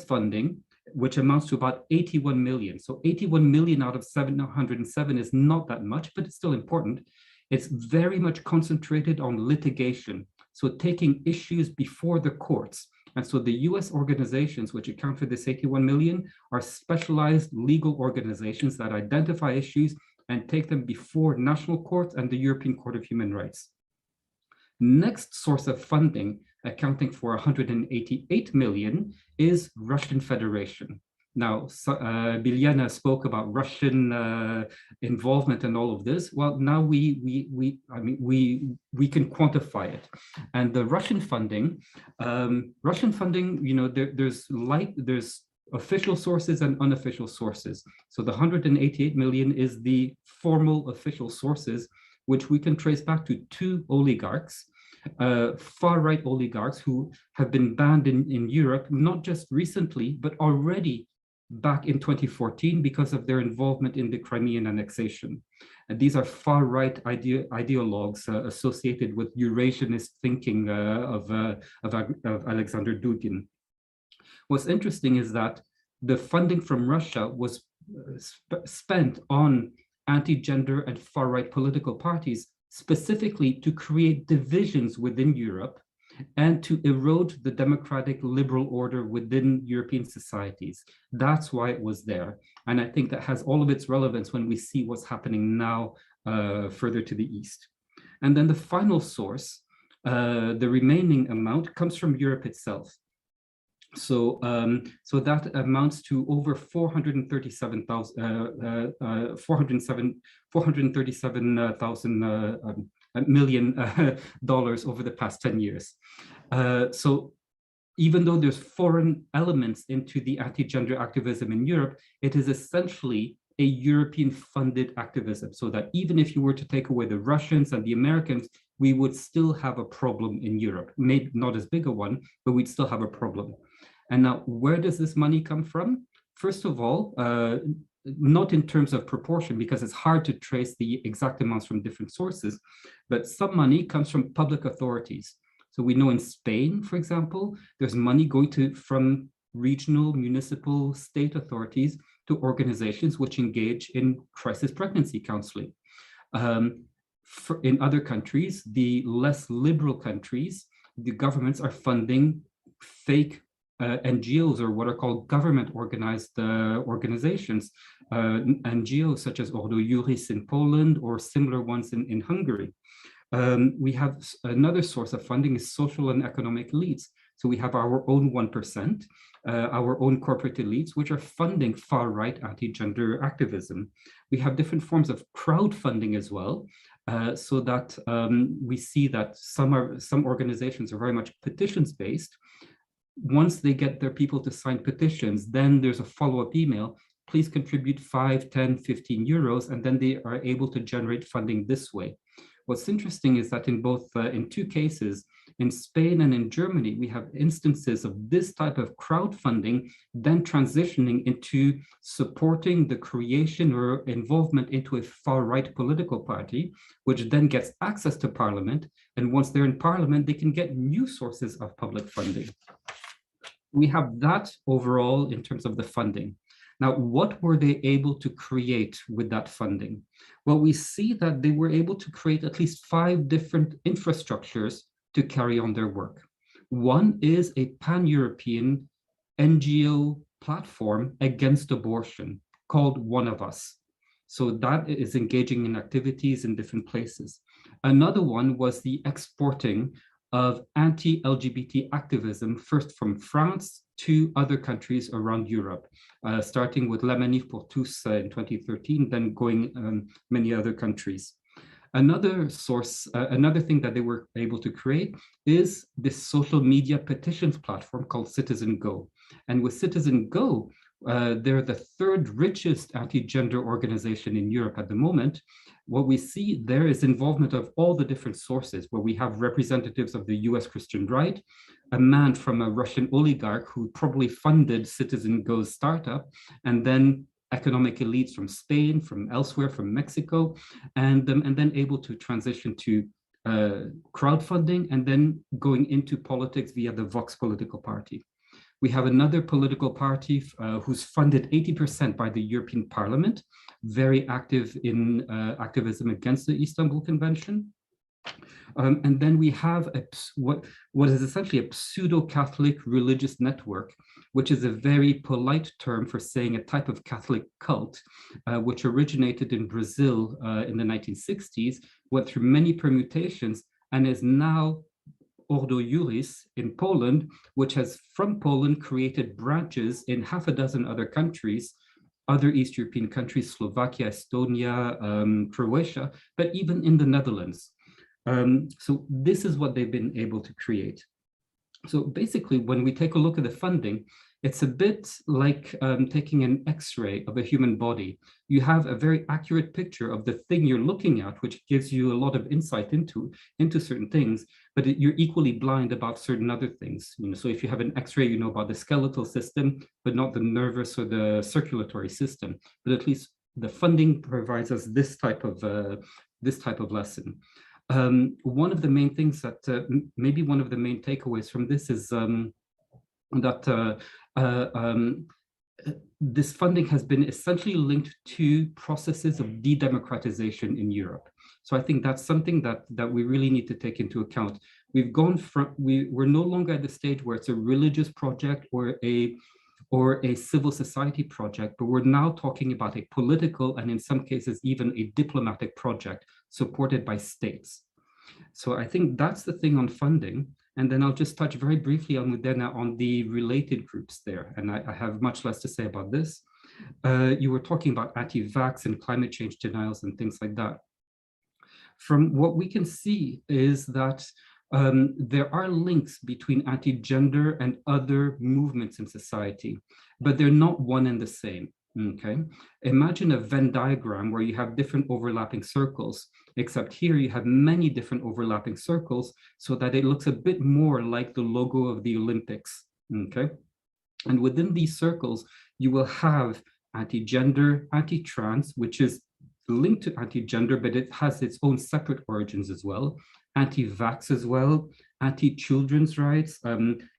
funding, which amounts to about 81 million. So 81 million out of 707 is not that much, but it's still important. It's very much concentrated on litigation. so taking issues before the courts. And so the US organizations, which account for this 81 million, are specialized legal organizations that identify issues and take them before national courts and the European Court of Human Rights. Next source of funding, accounting for 188 million, is Russian Federation. Now, Biljana spoke about Russian involvement in all of this. Well, now we can quantify it, and the Russian funding, you know, there's official sources and unofficial sources. So the 188 million is the formal official sources, which we can trace back to two oligarchs, far-right oligarchs who have been banned in Europe, not just recently, but already back in 2014 because of their involvement in the Crimean annexation. And these are far-right ideologues associated with Eurasianist thinking of Alexander Dugin. What's interesting is that the funding from Russia was spent on anti-gender and far-right political parties, specifically to create divisions within Europe and to erode the democratic liberal order within European societies. That's why it was there. And I think that has all of its relevance when we see what's happening now further to the east. And then the final source, the remaining amount, comes from Europe itself. So, so that amounts to over $437 million over the past 10 years. So even though there's foreign elements into the anti-gender activism in Europe, it is essentially a European funded activism, so that even if you were to take away the Russians and the Americans, we would still have a problem in Europe. Maybe not as big a one, but we'd still have a problem. And now, where does this money come from? First of all, not in terms of proportion, because it's hard to trace the exact amounts from different sources, but some money comes from public authorities. So we know in Spain, for example, there's money going from regional, municipal, state authorities to organizations which engage in crisis pregnancy counseling. In other countries, the less liberal countries, the governments are funding fake NGOs, or what are called government organized organizations, NGOs such as Ordo Juris in Poland or similar ones in Hungary. We have another source of funding is social and economic elites. So we have our own 1%, our own corporate elites, which are funding far-right anti-gender activism. We have different forms of crowdfunding as well, so that we see that some organizations are very much petitions-based. Once they get their people to sign petitions, then there's a follow-up email. Please contribute 5, 10, 15 euros, and then they are able to generate funding this way. What's interesting is that in two cases, in Spain and in Germany, we have instances of this type of crowdfunding then transitioning into supporting the creation or involvement into a far-right political party, which then gets access to parliament. And once they're in parliament, they can get new sources of public funding. We have that overall in terms of the funding. Now, what were they able to create with that funding? Well, we see that they were able to create at least 5 different infrastructures to carry on their work. One is a pan-European NGO platform against abortion called One of Us. So that is engaging in activities in different places. Another one was the exporting of anti-LGBT activism, first from France to other countries around Europe, starting with La Manif pour tous in 2013, then going many other countries. Another source, another thing that they were able to create is this social media petitions platform called Citizen Go. And with Citizen Go, they're the 3rd richest anti-gender organization in Europe at the moment. What we see there is involvement of all the different sources, where we have representatives of the US Christian right, a man from a Russian oligarch who probably funded Citizen Go's startup, and then economic elites from Spain, from elsewhere, from Mexico, and then able to transition to crowdfunding and then going into politics via the Vox political party. We have another political party who's funded 80% by the European Parliament, very active in activism against the Istanbul Convention. And then we have what is essentially a pseudo-Catholic religious network, which is a very polite term for saying a type of Catholic cult, which originated in Brazil in the 1960s, went through many permutations, and is now Ordo Iuris in Poland, which has from Poland created branches in half a dozen other countries, other East European countries, Slovakia, Estonia, Croatia, but even in the Netherlands. So this is what they've been able to create. So basically, when we take a look at the funding, it's a bit like taking an X-ray of a human body. You have a very accurate picture of the thing you're looking at, which gives you a lot of insight into certain things, but you're equally blind about certain other things. So if you have an X-ray, you know about the skeletal system, but not the nervous or the circulatory system. But at least the funding provides us this type of lesson. One of the main things that maybe one of the main takeaways from this is that this funding has been essentially linked to processes of de-democratization in Europe. So I think that's something that we really need to take into account. We've gone from, we're no longer at the stage where it's a religious project or a civil society project, but we're now talking about a political and in some cases even a diplomatic project supported by states. So I think that's the thing on funding. And then I'll just touch very briefly, Almudena, on the related groups there. And I have much less to say about this. You were talking about anti-vax and climate change denials and things like that. From what we can see is that there are links between anti-gender and other movements in society, but they're not one and the same. Okay, imagine a Venn diagram where you have different overlapping circles, except here you have many different overlapping circles so that it looks a bit more like the logo of the Olympics. Okay, and within these circles, you will have anti-gender, anti-trans, which is linked to anti-gender, but it has its own separate origins as well, anti-vax as well, anti-children's rights.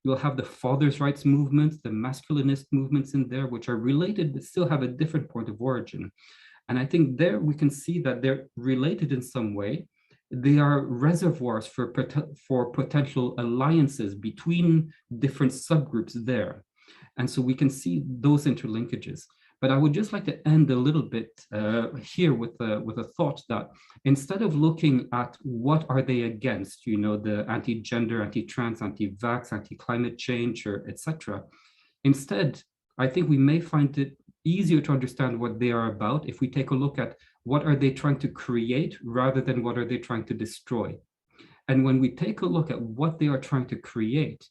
You'll have the father's rights movements, the masculinist movements in there, which are related, but still have a different point of origin. And I think there we can see that they're related in some way. They are reservoirs for potential alliances between different subgroups there. And so we can see those interlinkages. But I would just like to end a little bit here with a thought that instead of looking at what are they against, the anti-gender, anti-trans, anti-vax, anti-climate change, or etc. Instead, I think we may find it easier to understand what they are about if we take a look at what are they trying to create rather than what are they trying to destroy. And when we take a look at what they are trying to create,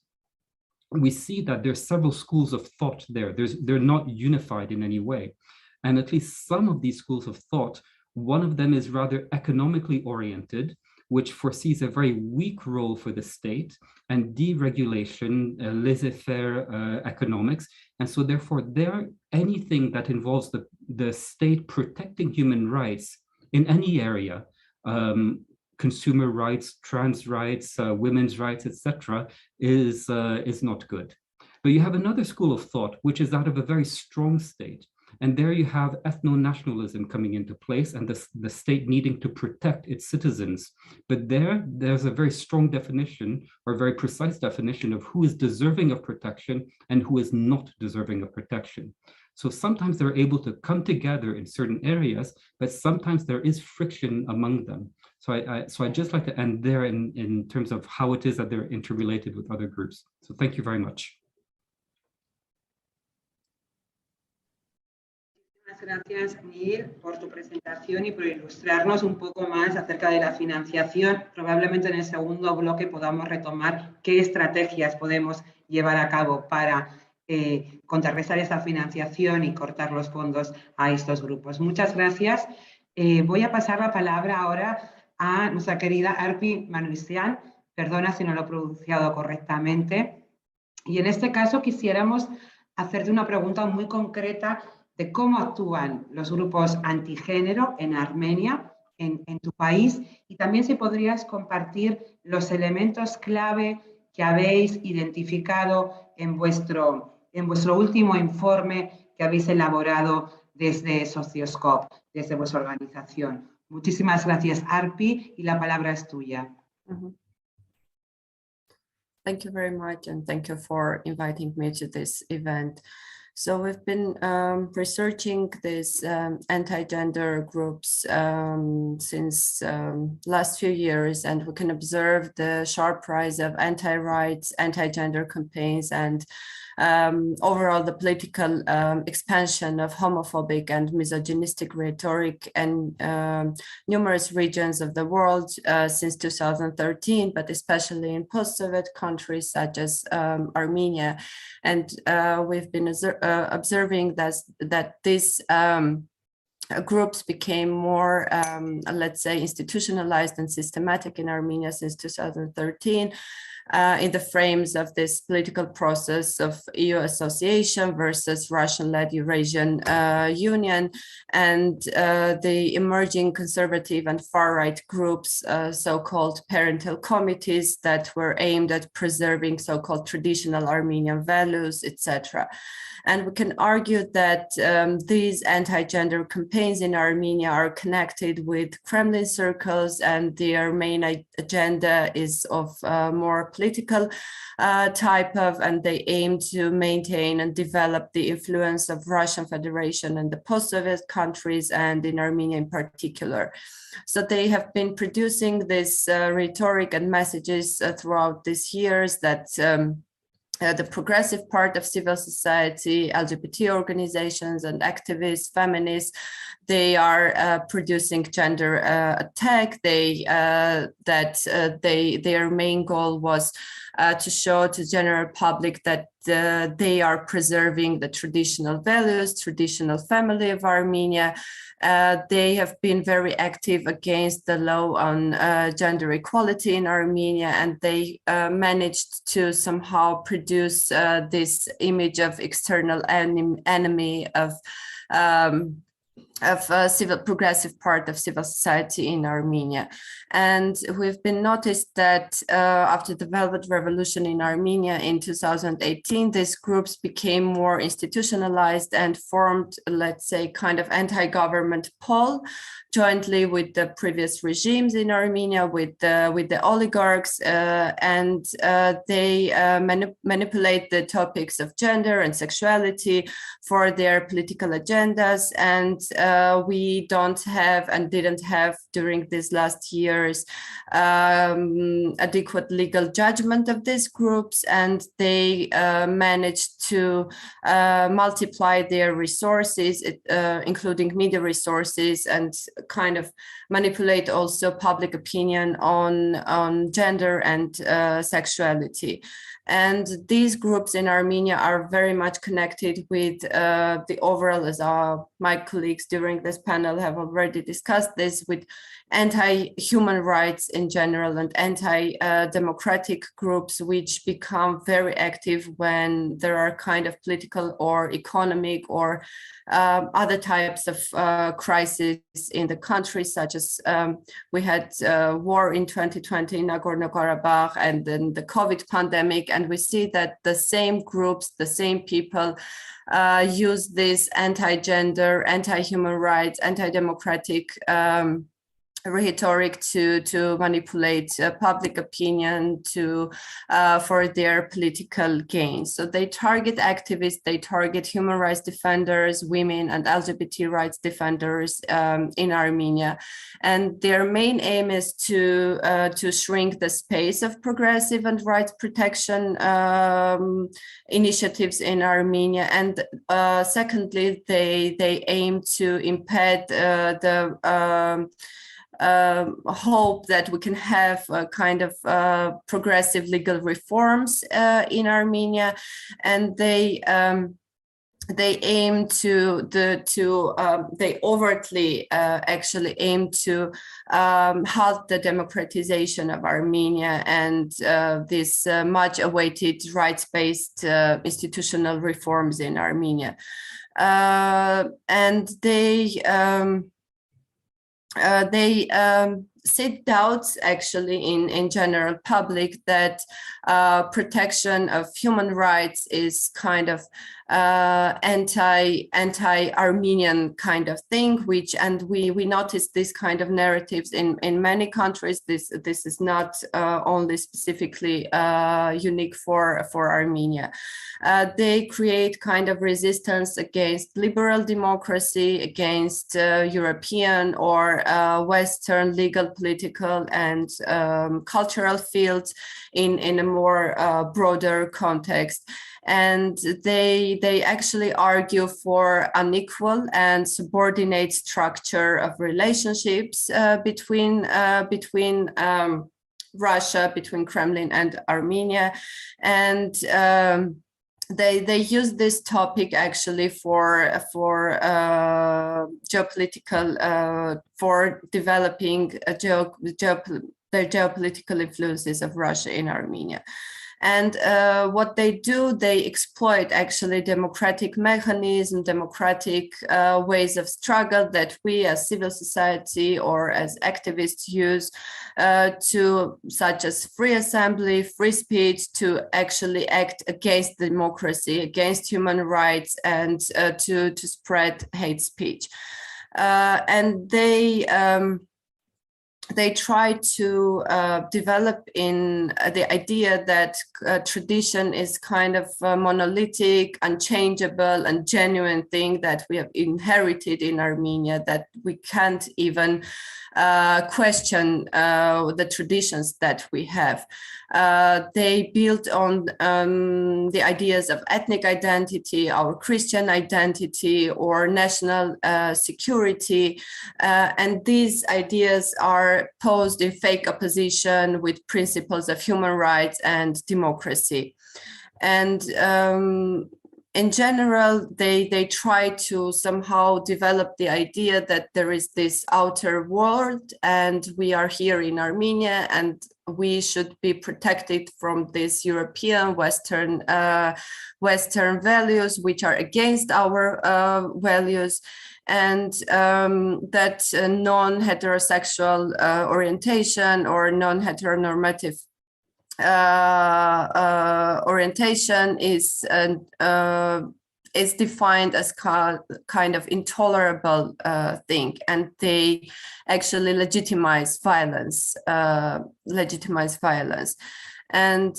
we see that there's several schools of thought there. They're not unified in any way. And at least some of these schools of thought, one of them is rather economically oriented, which foresees a very weak role for the state and deregulation, laissez-faire economics. And so therefore, anything that involves the state protecting human rights in any area, consumer rights, trans rights, women's rights, etc., is not good. But you have another school of thought, which is that of a very strong state. And there you have ethno-nationalism coming into place and the state needing to protect its citizens. But there's a very strong definition or very precise definition of who is deserving of protection and who is not deserving of protection. So sometimes they're able to come together in certain areas, but sometimes there is friction among them. So I'd just like to end there in terms of how it is that they're interrelated with other groups. So thank you very much. Muchas gracias, Neil, por tu presentación y por ilustrarnos un poco más acerca de la financiación. Probablemente en el segundo bloque podamos retomar qué estrategias podemos llevar a cabo para contrarrestar esa financiación y cortar los fondos a estos grupos. Muchas gracias. Voy a pasar la palabra ahora a nuestra querida Arpy Manusyan. Perdona si no lo he pronunciado correctamente. Y en este caso quisiéramos hacerte una pregunta muy concreta de cómo actúan los grupos antigénero en Armenia, en tu país, y también si podrías compartir los elementos clave que habéis identificado en vuestro último informe que habéis elaborado desde Socioscope, desde vuestra organización. Muchísimas gracias, Arpy, y la palabra es tuya. Thank you very much, and thank you for inviting me to this event. So we've been researching these anti-gender groups since last few years, and we can observe the sharp rise of anti-rights, anti-gender campaigns, and overall the political expansion of homophobic and misogynistic rhetoric in numerous regions of the world since 2013, but especially in post-Soviet countries such as Armenia. And we've been observing that these groups became more, let's say, institutionalized and systematic in Armenia since 2013. In the frames of this political process of EU association versus Russian-led Eurasian Union, and the emerging conservative and far-right groups, so-called parental committees that were aimed at preserving so-called traditional Armenian values, etc. And we can argue that these anti-gender campaigns in Armenia are connected with Kremlin circles, and their main agenda is of more political type of, and they aim to maintain and develop the influence of Russian Federation and the post-Soviet countries, and in Armenia in particular. So they have been producing this rhetoric and messages throughout these years that the progressive part of civil society, LGBT organizations and activists, feminists, they are producing gender attack. Their main goal was to show to general public that they are preserving the traditional values, traditional family of Armenia. They have been very active against the law on gender equality in Armenia, and they managed to somehow produce this image of external enemy of progressive part of civil society in Armenia. And we've been noticed that after the Velvet Revolution in Armenia in 2018, these groups became more institutionalized and formed, let's say, kind of anti-government pole jointly with the previous regimes in Armenia, with the oligarchs, and they manipulate the topics of gender and sexuality for their political agendas. And we don't have and didn't have during these last years adequate legal judgment of these groups, and they managed to multiply their resources, including media resources, and kind of manipulate also public opinion on gender and sexuality. And these groups in Armenia are very much connected with the overall, as my colleagues during this panel have already discussed this, with anti-human rights in general and anti-democratic groups, which become very active when there are kind of political or economic or other types of crises in the country, such as we had war in 2020 in Nagorno-Karabakh, and then the COVID pandemic. And we see that the same groups, the same people use this anti-gender, anti-human rights, anti-democratic rhetoric to manipulate public opinion for their political gains. So they target activists, they target human rights defenders, women and LGBT rights defenders in Armenia. And their main aim is to shrink the space of progressive and rights protection initiatives in Armenia. And secondly, they aim to impede the hope that we can have a kind of progressive legal reforms in Armenia, and they aim they overtly actually aim to halt the democratization of Armenia and this much awaited rights-based institutional reforms in Armenia, and they doubts actually in general public that protection of human rights is kind of anti-Armenian kind of thing, and we noticed this kind of narratives in many countries. This is not only specifically unique for Armenia. They create kind of resistance against liberal democracy, against European or Western legal, political, and cultural fields in a more broader context. And they actually argue for unequal and subordinate structure of relationships between Russia, between Kremlin and Armenia, and they use this topic actually for geopolitical for developing the geopolitical influences of Russia in Armenia. And what they do, they exploit actually democratic mechanisms, democratic ways of struggle that we as civil society or as activists use such as free assembly, free speech, to actually act against democracy, against human rights, and to spread hate speech. And they try to develop in the idea that tradition is kind of a monolithic, unchangeable, and genuine thing that we have inherited in Armenia, that we can't even question the traditions that we have. They build on the ideas of ethnic identity, our Christian identity, or national security, and these ideas are posed in fake opposition with principles of human rights and democracy. And in general, they try to somehow develop the idea that there is this outer world and we are here in Armenia and we should be protected from these European Western values which are against our values, and that non-heterosexual orientation or non-heteronormative orientation is defined as kind of intolerable thing, and they actually legitimize violence. And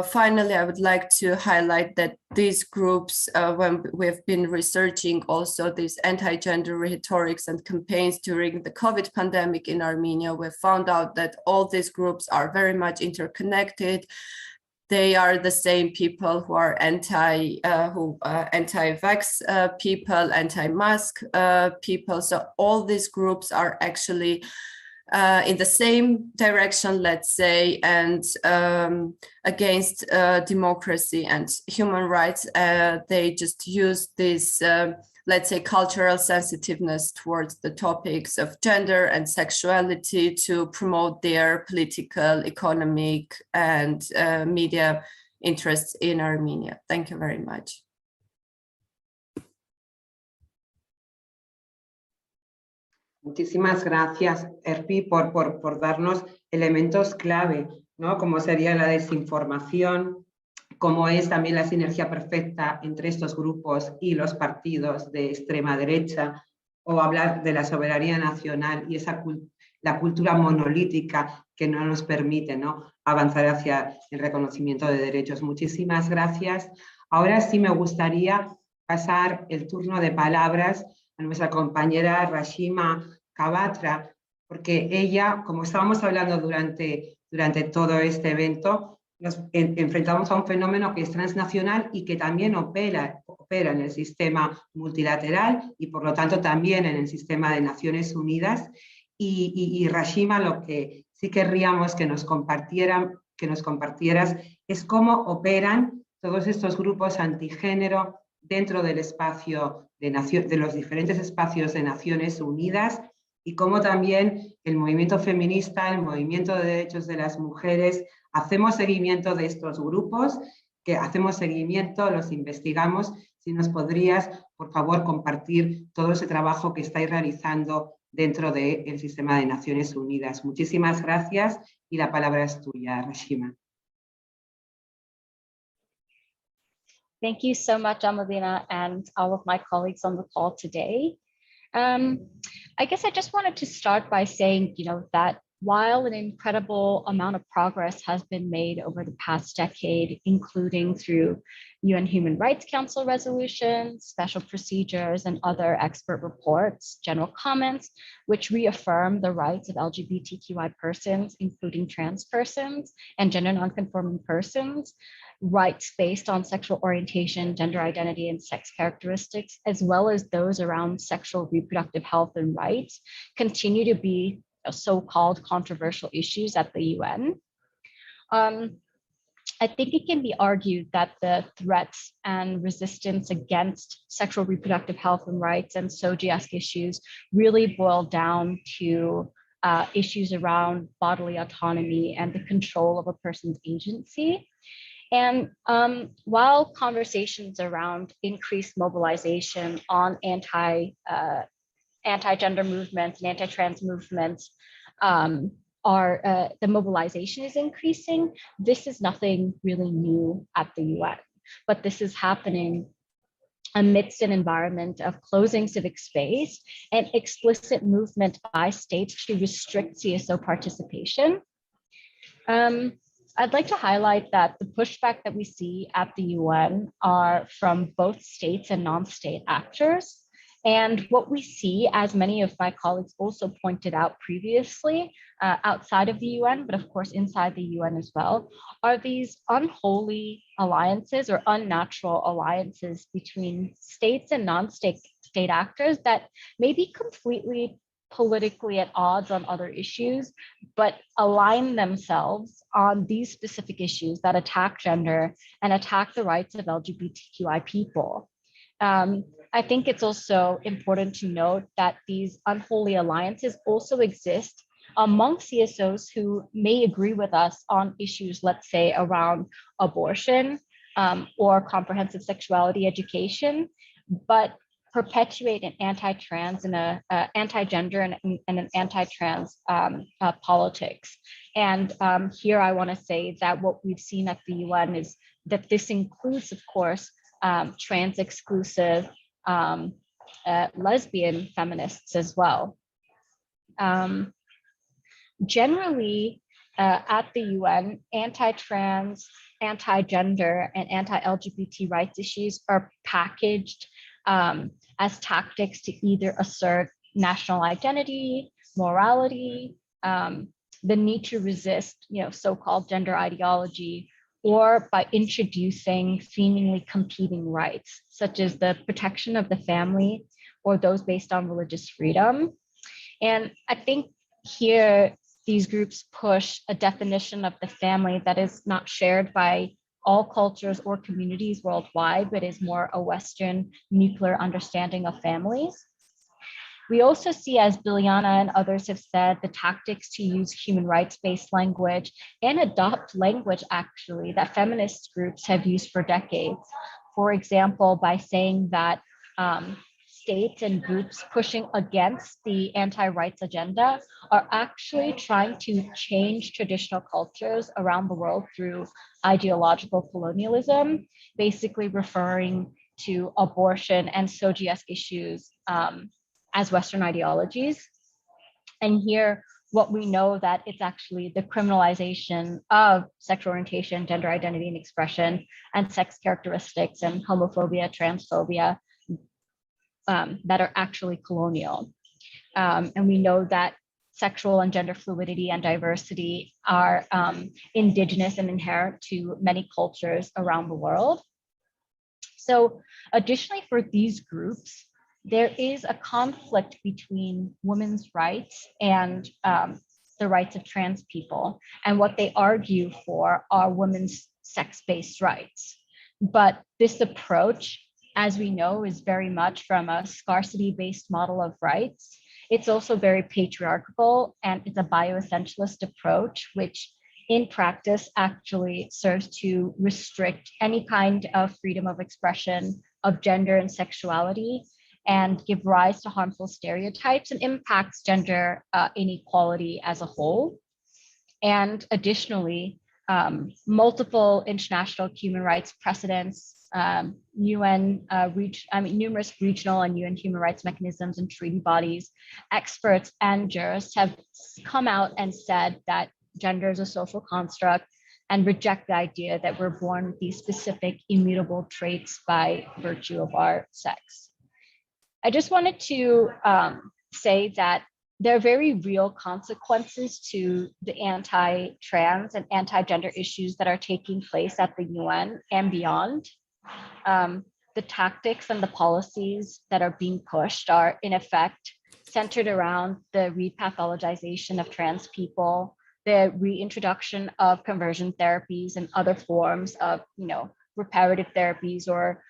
finally, I would like to highlight that these groups, when we've been researching also these anti-gender rhetorics and campaigns during the COVID pandemic in Armenia, we found out that all these groups are very much interconnected. They are the same people who are anti-vax people, anti-mask people. So all these groups are actually in the same direction, let's say, and against democracy and human rights. They just use this, let's say, cultural sensitiveness towards the topics of gender and sexuality to promote their political, economic, and media interests in Armenia. Thank you very much. Muchísimas gracias, Arpy, por darnos elementos clave, ¿no? Como sería la desinformación, como es también la sinergia perfecta entre estos grupos y los partidos de extrema derecha, o hablar de la soberanía nacional y la cultura monolítica que no nos permite, ¿no?, avanzar hacia el reconocimiento de derechos. Muchísimas gracias. Ahora sí me gustaría pasar el turno de palabras a nuestra compañera Rashima Kwatra, porque ella, como estábamos hablando durante todo este evento, nos enfrentamos a un fenómeno que es transnacional y que también opera en el sistema multilateral y por lo tanto también en el sistema de Naciones Unidas. Y Rashima, lo que sí querríamos que nos compartieras es cómo operan todos estos grupos antigénero dentro del espacio de los diferentes espacios de Naciones Unidas, y cómo también el movimiento feminista, el movimiento de derechos de las mujeres, hacemos seguimiento de estos grupos, los investigamos. Si nos podrías, por favor, compartir todo ese trabajo que estáis realizando dentro del sistema de Naciones Unidas. Muchísimas gracias y la palabra es tuya, Rashima. Thank you so much, Almudena, and all of my colleagues on the call today. I guess I just wanted to start by saying, that while an incredible amount of progress has been made over the past decade, including through UN Human Rights Council resolutions, special procedures, and other expert reports, general comments, which reaffirm the rights of LGBTQI persons, including trans persons and gender nonconforming persons, rights based on sexual orientation, gender identity, and sex characteristics, as well as those around sexual reproductive health and rights, continue to be so-called controversial issues at the UN. I think it can be argued that the threats and resistance against sexual reproductive health and rights and SOGI-esque issues really boil down to issues around bodily autonomy and the control of a person's agency. And while conversations around increased mobilization on anti-gender movements and anti-trans movements the mobilization is increasing, this is nothing really new at the UN, but this is happening amidst an environment of closing civic space and explicit movement by states to restrict CSO participation. I'd like to highlight that the pushback that we see at the UN are from both states and non-state actors. And what we see, as many of my colleagues also pointed out previously, outside of the UN, but of course inside the UN as well, are these unholy alliances or unnatural alliances between states and non-state actors that may be completely politically at odds on other issues, but align themselves on these specific issues that attack gender and attack the rights of LGBTQI people. I think it's also important to note that these unholy alliances also exist among CSOs who may agree with us on issues, let's say, around abortion or comprehensive sexuality education, but perpetuate an anti-trans and anti-gender and an anti-trans politics. And here I want to say that what we've seen at the UN is that this includes, of course, trans-exclusive lesbian feminists as well. Generally, at the UN, anti-trans, anti-gender, and anti-LGBT rights issues are packaged as tactics to either assert national identity, morality, the need to resist, so-called gender ideology, or by introducing seemingly competing rights, such as the protection of the family or those based on religious freedom. And I think here, these groups push a definition of the family that is not shared by all cultures or communities worldwide, but is more a Western nuclear understanding of families. We also see, as Biljana and others have said, the tactics to use human rights-based language and adopt language, actually, that feminist groups have used for decades. For example, by saying that states and groups pushing against the anti-rights agenda are actually trying to change traditional cultures around the world through ideological colonialism, basically referring to abortion and SOGI-esque issues as Western ideologies. And here, what we know that it's actually the criminalization of sexual orientation, gender identity and expression, and sex characteristics, and homophobia, transphobia that are actually colonial. And we know that sexual and gender fluidity and diversity are indigenous and inherent to many cultures around the world. So additionally, for these groups, there is a conflict between women's rights and the rights of trans people. And what they argue for are women's sex-based rights. But this approach, as we know, is very much from a scarcity-based model of rights. It's also very patriarchal, and it's a bioessentialist approach, which in practice actually serves to restrict any kind of freedom of expression of gender and sexuality, and give rise to harmful stereotypes and impacts gender inequality as a whole. And additionally, multiple international human rights precedents, numerous regional and UN human rights mechanisms and treaty bodies, experts and jurists have come out and said that gender is a social construct and reject the idea that we're born with these specific immutable traits by virtue of our sex. I just wanted to say that there are very real consequences to the anti-trans and anti-gender issues that are taking place at the UN and beyond. The tactics and the policies that are being pushed are in effect centered around the repathologization of trans people, the reintroduction of conversion therapies and other forms of, reparative therapies or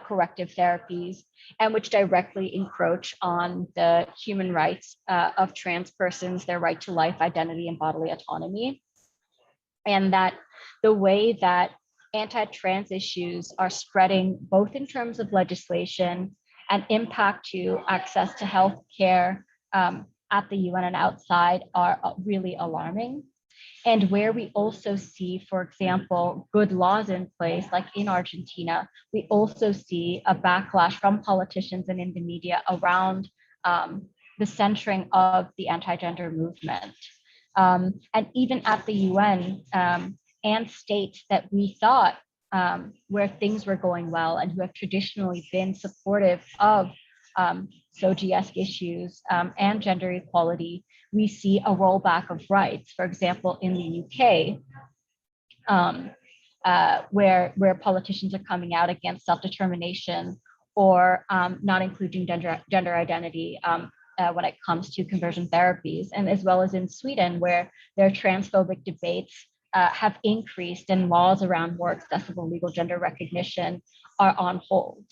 corrective therapies, and which directly encroach on the human rights of trans persons, their right to life, identity, and bodily autonomy. And that the way that anti-trans issues are spreading, both in terms of legislation and impact to access to health care at the UN and outside, are really alarming. And where we also see, for example, good laws in place, like in Argentina, we also see a backlash from politicians and in the media around the centering of the anti-gender movement. And even at the UN and states that we thought where things were going well and who have traditionally been supportive of SOGI-esque issues and gender equality, we see a rollback of rights. For example, in the UK, where politicians are coming out against self-determination or not including gender identity when it comes to conversion therapies, and as well as in Sweden, where their transphobic debates have increased and laws around more accessible legal gender recognition are on hold.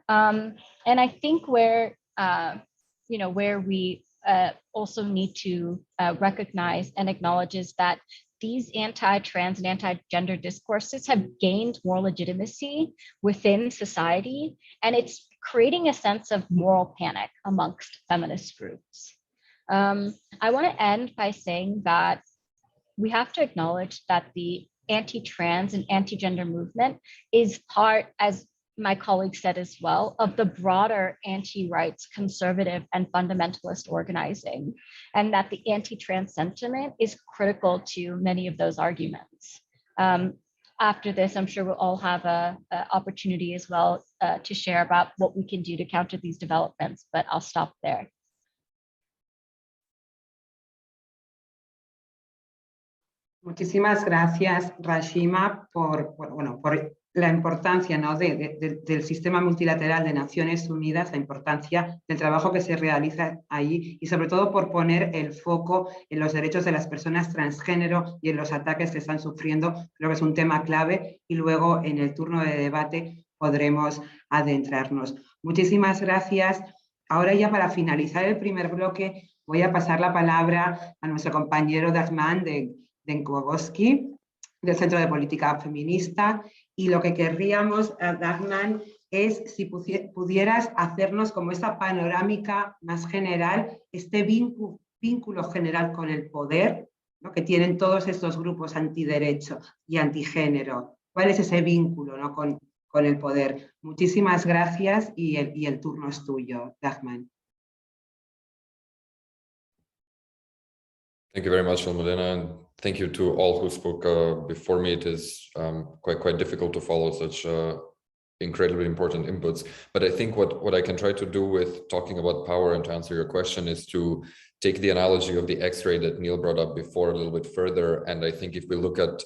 And I think where we also need to recognize and acknowledge is that these anti-trans and anti-gender discourses have gained more legitimacy within society, and it's creating a sense of moral panic amongst feminist groups. I want to end by saying that we have to acknowledge that the anti-trans and anti-gender movement is part, as my colleague said as well, of the broader anti-rights, conservative, and fundamentalist organizing, and that the anti-trans sentiment is critical to many of those arguments. After this, I'm sure we'll all have an opportunity as well to share about what we can do to counter these developments, but I'll stop there. Muchísimas gracias, Rashima, por la importancia, ¿no?, del sistema multilateral de Naciones Unidas, la importancia del trabajo que se realiza ahí y sobre todo por poner el foco en los derechos de las personas transgénero y en los ataques que están sufriendo. Creo que es un tema clave y luego en el turno de debate podremos adentrarnos. Muchísimas gracias. Ahora ya para finalizar el primer bloque voy a pasar la palabra a nuestro compañero Damjan Denkovski del Centro de Política Feminista, y lo que querríamos, Damjan, es si pudieras hacernos como esta panorámica más general, este vínculo general con el poder, ¿no?, que tienen todos estos grupos antiderecho y antigénero. ¿Cuál es ese vínculo, ¿no?, con el poder? Muchísimas gracias y el turno es tuyo, Damjan. Thank you very much, Almudena, and thank you to all who spoke before me. It is quite difficult to follow such incredibly important inputs. But I think what I can try to do with talking about power and to answer your question is to take the analogy of the X-ray that Neil brought up before a little bit further. And I think if we look at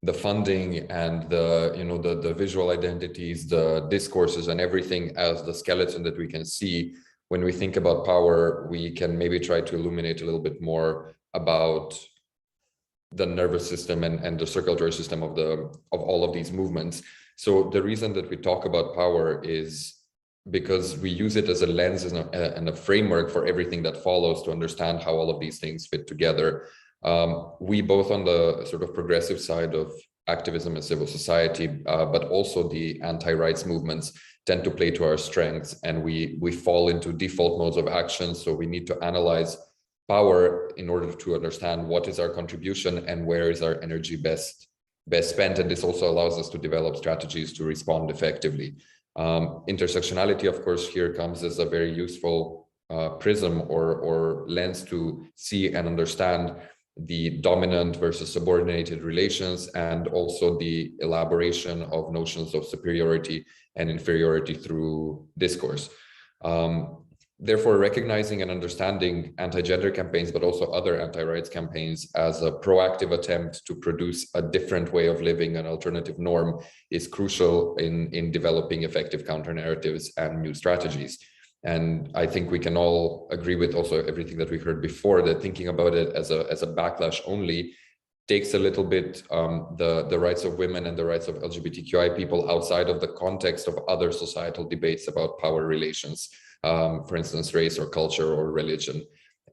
the funding and the visual identities, the discourses and everything as the skeleton that we can see, when we think about power, we can maybe try to illuminate a little bit more about the nervous system and the circulatory system of all of these movements. So the reason that we talk about power is because we use it as a lens and a framework for everything that follows to understand how all of these things fit together. We both on the sort of progressive side of activism and civil society, but also the anti-rights movements, tend to play to our strengths, and we fall into default modes of action. So we need to analyze power in order to understand what is our contribution and where is our energy best spent. And this also allows us to develop strategies to respond effectively. Intersectionality, of course, here comes as a very useful prism or lens to see and understand the dominant versus subordinated relations, and also the elaboration of notions of superiority and inferiority through discourse. Therefore, recognizing and understanding anti-gender campaigns, but also other anti-rights campaigns as a proactive attempt to produce a different way of living, an alternative norm, is crucial in developing effective counter-narratives and new strategies. And I think we can all agree with also everything that we heard before, that thinking about it as a backlash only takes a little bit the rights of women and the rights of LGBTQI people outside of the context of other societal debates about power relations, for instance, race or culture or religion.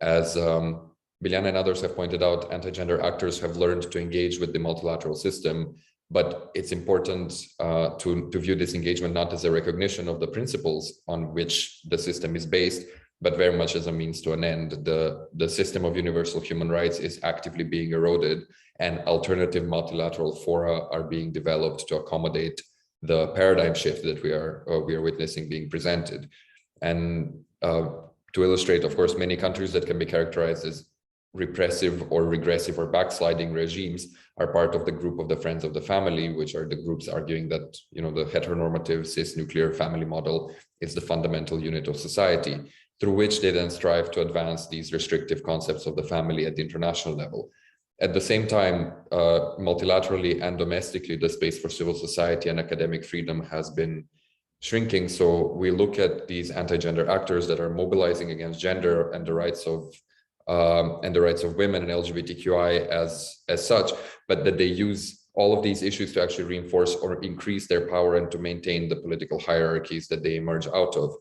As Biljana and others have pointed out, anti-gender actors have learned to engage with the multilateral system, but it's important to view this engagement not as a recognition of the principles on which the system is based, but very much as a means to an end. The system of universal human rights is actively being eroded, and alternative multilateral fora are being developed to accommodate the paradigm shift that we are witnessing being presented. And to illustrate, of course, many countries that can be characterized as repressive or regressive or backsliding regimes are part of the group of the Friends of the Family, which are the groups arguing that, you know, the heteronormative cis nuclear family model is the fundamental unit of society, through which they then strive to advance these restrictive concepts of the family at the international level. At the same time, multilaterally and domestically, the space for civil society and academic freedom has been shrinking. So we look at these anti-gender actors that are mobilizing against gender and the rights of women and LGBTQI as such, but that they use all of these issues to actually reinforce or increase their power and to maintain the political hierarchies that they emerge out of.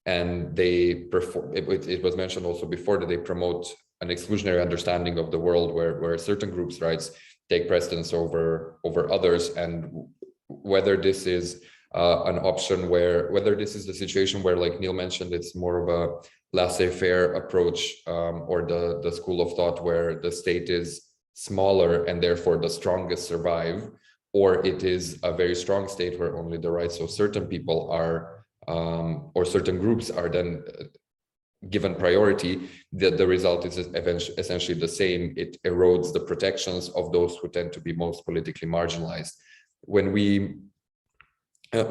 And they perform, it was mentioned also before, that they promote an exclusionary understanding of the world where certain groups' rights take precedence over others. And whether this is an option whether this is the situation where, like Neil mentioned, it's more of a laissez-faire approach, or the school of thought where the state is smaller and therefore the strongest survive, or it is a very strong state where only the rights of certain people are, or certain groups are then given priority, the result is essentially the same. It erodes the protections of those who tend to be most politically marginalized. When we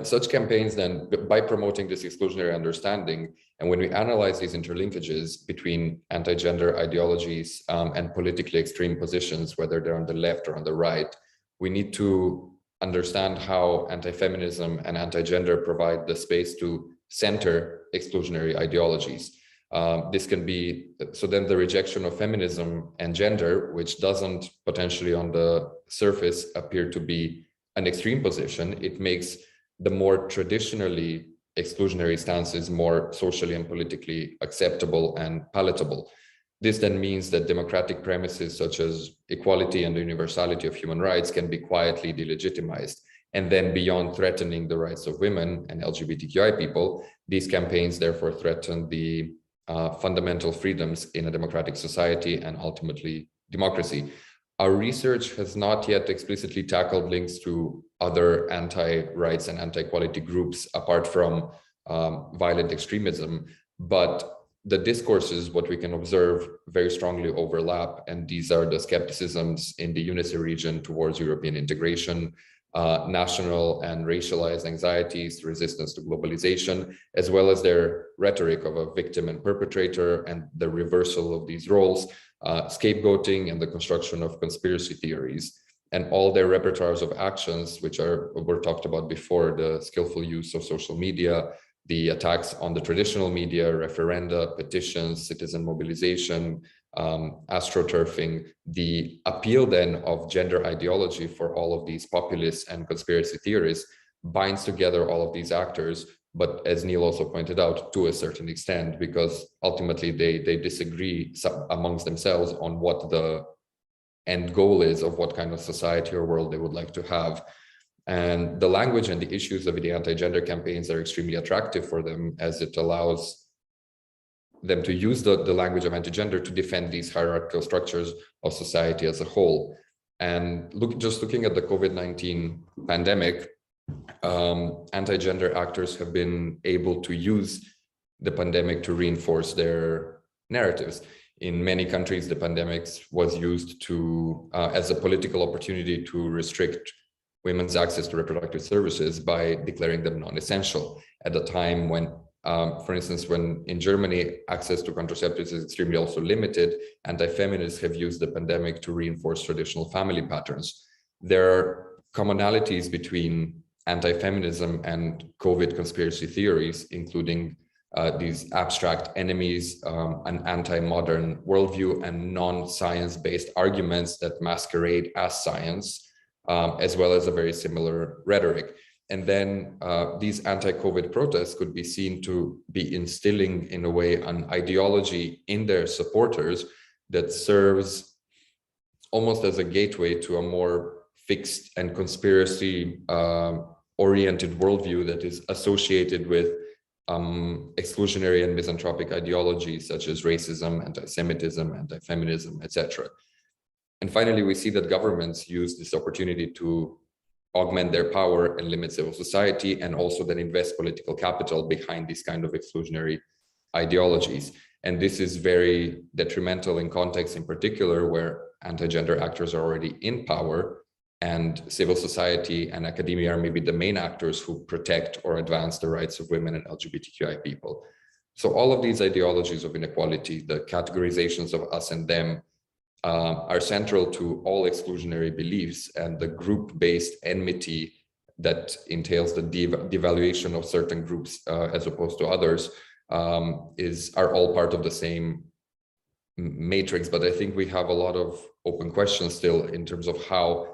such campaigns then, by promoting this exclusionary understanding, and when we analyze these interlinkages between anti-gender ideologies and politically extreme positions, whether they're on the left or on the right, we need to understand how anti-feminism and anti-gender provide the space to center exclusionary ideologies. This can be, so then the rejection of feminism and gender, which doesn't potentially on the surface appear to be an extreme position, it makes the more traditionally exclusionary stances more socially and politically acceptable and palatable. This then means that democratic premises such as equality and the universality of human rights can be quietly delegitimized. And then beyond threatening the rights of women and LGBTQI people, these campaigns therefore threaten the fundamental freedoms in a democratic society and ultimately democracy. Our research has not yet explicitly tackled links to other anti-rights and anti-equality groups apart from violent extremism, but the discourses, what we can observe, very strongly overlap, and these are the skepticisms in the UNECE region towards European integration, national and racialized anxieties, resistance to globalization, as well as their rhetoric of a victim and perpetrator and the reversal of these roles, scapegoating and the construction of conspiracy theories, and all their repertoires of actions, which were talked about before, the skillful use of social media, the attacks on the traditional media, referenda, petitions, citizen mobilization, astroturfing, the appeal then of gender ideology for all of these populists and conspiracy theorists binds together all of these actors. But as Neil also pointed out, to a certain extent, because ultimately they disagree amongst themselves on what the end goal is of what kind of society or world they would like to have. And the language and the issues of the anti-gender campaigns are extremely attractive for them, as it allows them to use the language of anti-gender to defend these hierarchical structures of society as a whole. And just looking at the COVID-19 pandemic, anti-gender actors have been able to use the pandemic to reinforce their narratives. In many countries, the pandemic was used to as a political opportunity to restrict women's access to reproductive services by declaring them non-essential at a time when, for instance, when in Germany, access to contraceptives is extremely also limited, anti-feminists have used the pandemic to reinforce traditional family patterns. There are commonalities between anti-feminism and COVID conspiracy theories, including these abstract enemies, an anti-modern worldview, and non-science-based arguments that masquerade as science, as well as a very similar rhetoric. And then these anti-COVID protests could be seen to be instilling, in a way, an ideology in their supporters that serves almost as a gateway to a more fixed and conspiracy-oriented worldview that is associated with exclusionary and misanthropic ideologies such as racism, anti-Semitism, anti-feminism, etc. And finally, we see that governments use this opportunity to augment their power and limit civil society, and also then invest political capital behind these kind of exclusionary ideologies. And this is very detrimental in contexts in particular where anti-gender actors are already in power, and civil society and academia are maybe the main actors who protect or advance the rights of women and LGBTQI people. So all of these ideologies of inequality, the categorizations of us and them, are central to all exclusionary beliefs, and the group-based enmity that entails the devaluation of certain groups as opposed to others are all part of the same matrix. But I think we have a lot of open questions still in terms of how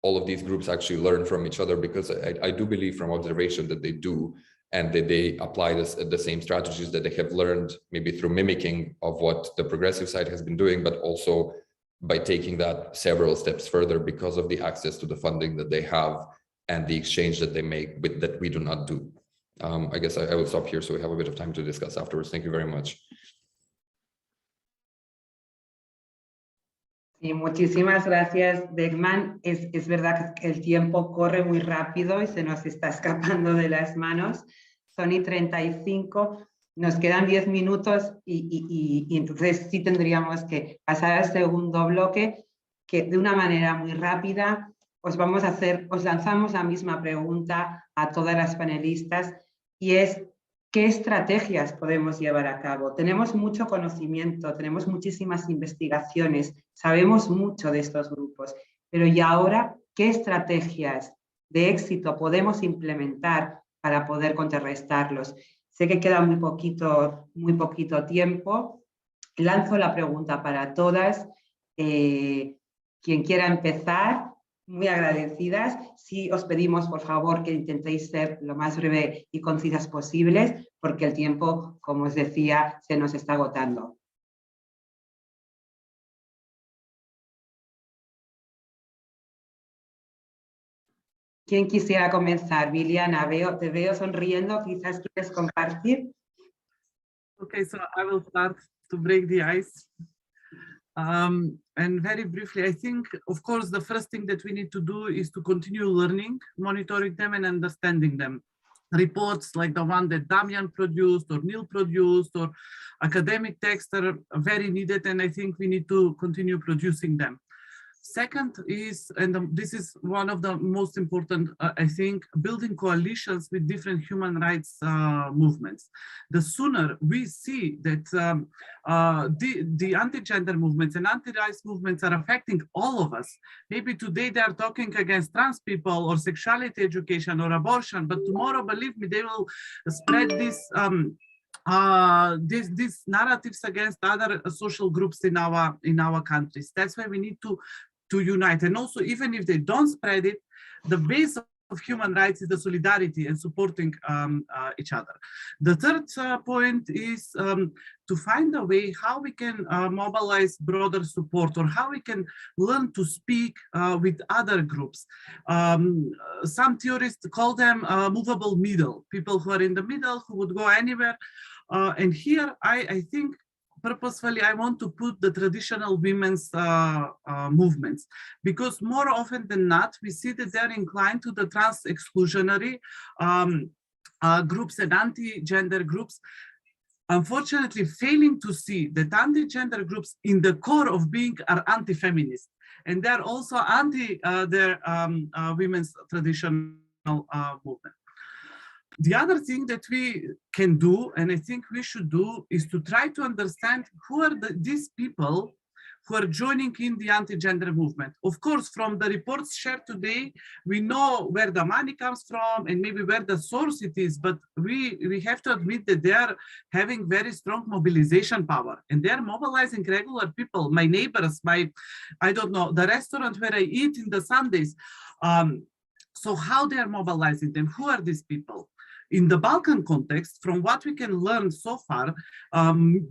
all of these groups actually learn from each other, because I do believe from observation that they do, and that they apply the same strategies that they have learned, maybe through mimicking of what the progressive side has been doing, but also by taking that several steps further because of the access to the funding that they have and the exchange that they make with that we do not do. I guess I will stop here so we have a bit of time to discuss afterwards. Thank you very much. Sí, muchísimas gracias, Damjan. Es verdad que el tiempo corre muy rápido y se nos está escapando de las manos. Son y 35, nos quedan 10 minutos y entonces sí tendríamos que pasar al segundo bloque, que de una manera muy rápida os lanzamos la misma pregunta a todas las panelistas, y es: ¿qué estrategias podemos llevar a cabo? Tenemos mucho conocimiento, tenemos muchísimas investigaciones, sabemos mucho de estos grupos, pero ¿y ahora qué estrategias de éxito podemos implementar para poder contrarrestarlos? Sé que queda muy poquito tiempo. Lanzo la pregunta para todas. Quien quiera empezar, muy agradecidas. Sí, os pedimos, por favor, que intentéis ser lo más breve y concisas posibles, porque el tiempo, como os decía, se nos está agotando. ¿Quién quisiera comenzar? Biljana, te veo sonriendo, quizás quieres compartir. Okay, so I will start to break the ice. And very briefly, I think, of course, the first thing that we need to do is to continue learning, monitoring them and understanding them. Reports like the one that Damjan produced or Neil produced or academic texts are very needed, and I think we need to continue producing them. Second is, and this is one of the most important, I think, building coalitions with different human rights movements. The sooner we see that the anti-gender movements and anti-rights movements are affecting all of us. Maybe today they are talking against trans people or sexuality education or abortion, but tomorrow, believe me, they will spread this these narratives against other social groups in our countries. That's why we need to unite. And also, even if they don't spread it, the base human rights is the solidarity and supporting each other. The third point is to find a way how we can mobilize broader support, or how we can learn to speak with other groups. Some theorists call them movable middle, people who are in the middle, who would go anywhere. And here I think purposefully I want to put the traditional women's movements, because more often than not we see that they're inclined to the trans-exclusionary groups and anti-gender groups, unfortunately failing to see that anti-gender groups in the core of being are anti-feminist, and they're also anti their women's traditional movement. The other thing that we can do, and I think we should do, is to try to understand who are these people who are joining in the anti-gender movement. Of course, from the reports shared today, we know where the money comes from and maybe where the source it is, but we have to admit that they are having very strong mobilization power, and they are mobilizing regular people, my neighbors, I don't know, the restaurant where I eat in the Sundays. So how they are mobilizing them? Who are these people? In the Balkan context, from what we can learn so far,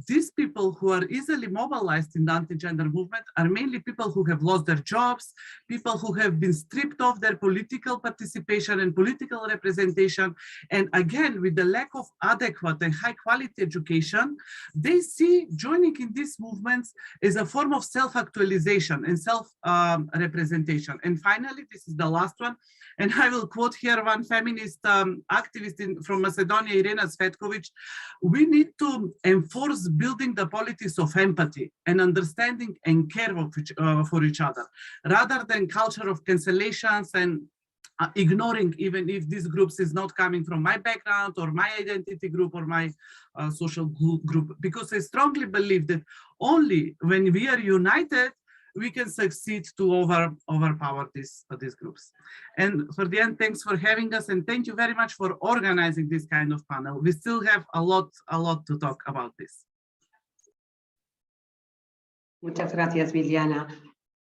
these people who are easily mobilized in the anti-gender movement are mainly people who have lost their jobs, people who have been stripped of their political participation and political representation. And again, with the lack of adequate and high quality education, they see joining in these movements as a form of self-actualization and self-representation. And finally, this is the last one, and I will quote here one feminist activist from Macedonia, Irena Svetkovic: we need to enforce building the politics of empathy and understanding and care for each other, rather than culture of cancellations and ignoring, even if these groups is not coming from my background or my identity group or my social group, because I strongly believe that only when we are united, we can succeed to overpower these groups. And for the end, thanks for having us, and thank you very much for organizing this kind of panel. We still have a lot to talk about this. Muchas gracias, Biljana.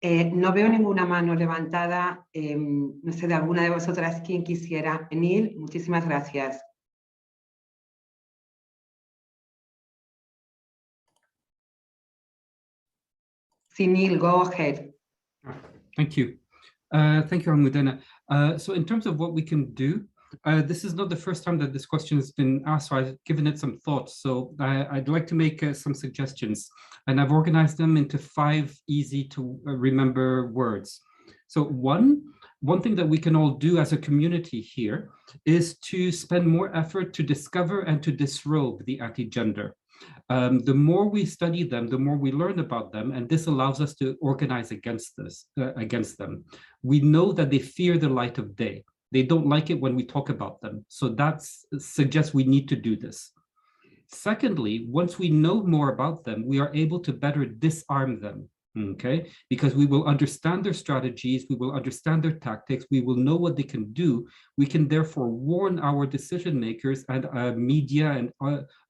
No veo ninguna mano levantada. No sé de alguna de vosotras quién quisiera. Neil, muchísimas gracias. Neil, go ahead. Thank you. Thank you, Almudena. So in terms of what we can do, this is not the first time that this question has been asked, so I've given it some thought. So I'd like to make some suggestions, and I've organized them into 5 easy to remember words. So one thing that we can all do as a community here is to spend more effort to discover and to disrobe the anti-gender. The more we study them, the more we learn about them, and this allows us to organize against them. We know that they fear the light of day. They don't like it when we talk about them. So that suggests we need to do this. Secondly, once we know more about them, we are able to better disarm them. Okay, because we will understand their strategies, we will understand their tactics, we will know what they can do. We can therefore warn our decision makers and media and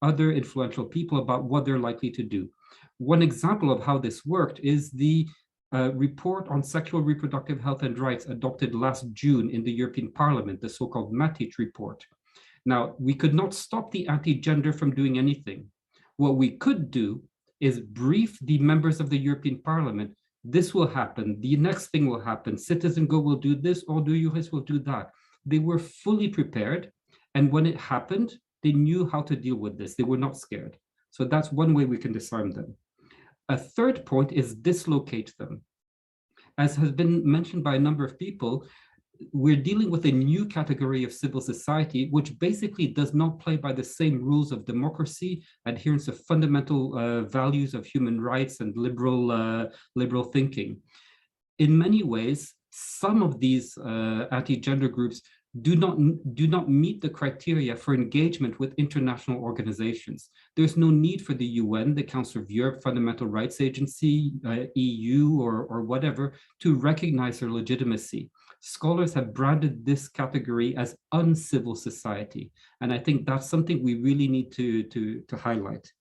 other influential people about what they're likely to do. One example of how this worked is the report on sexual reproductive health and rights adopted last June in the European Parliament, the so-called Matic report. Now, we could not stop the anti-gender from doing anything. What we could do is brief the members of the European Parliament. This will happen, the next thing will happen, Citizen Go will do this, or the UNECE will do that. They were fully prepared, and when it happened, they knew how to deal with this. They were not scared. So that's one way we can disarm them. A third point is dislocate them. As has been mentioned by a number of people, we're dealing with a new category of civil society, which basically does not play by the same rules of democracy, adherence of fundamental values of human rights and liberal thinking. In many ways, some of these anti-gender groups do not meet the criteria for engagement with international organizations. There's no need for the UN, the Council of Europe, Fundamental Rights Agency, EU, or whatever, to recognize their legitimacy. Scholars have branded this category as uncivil society, and I think that's something we really need to highlight.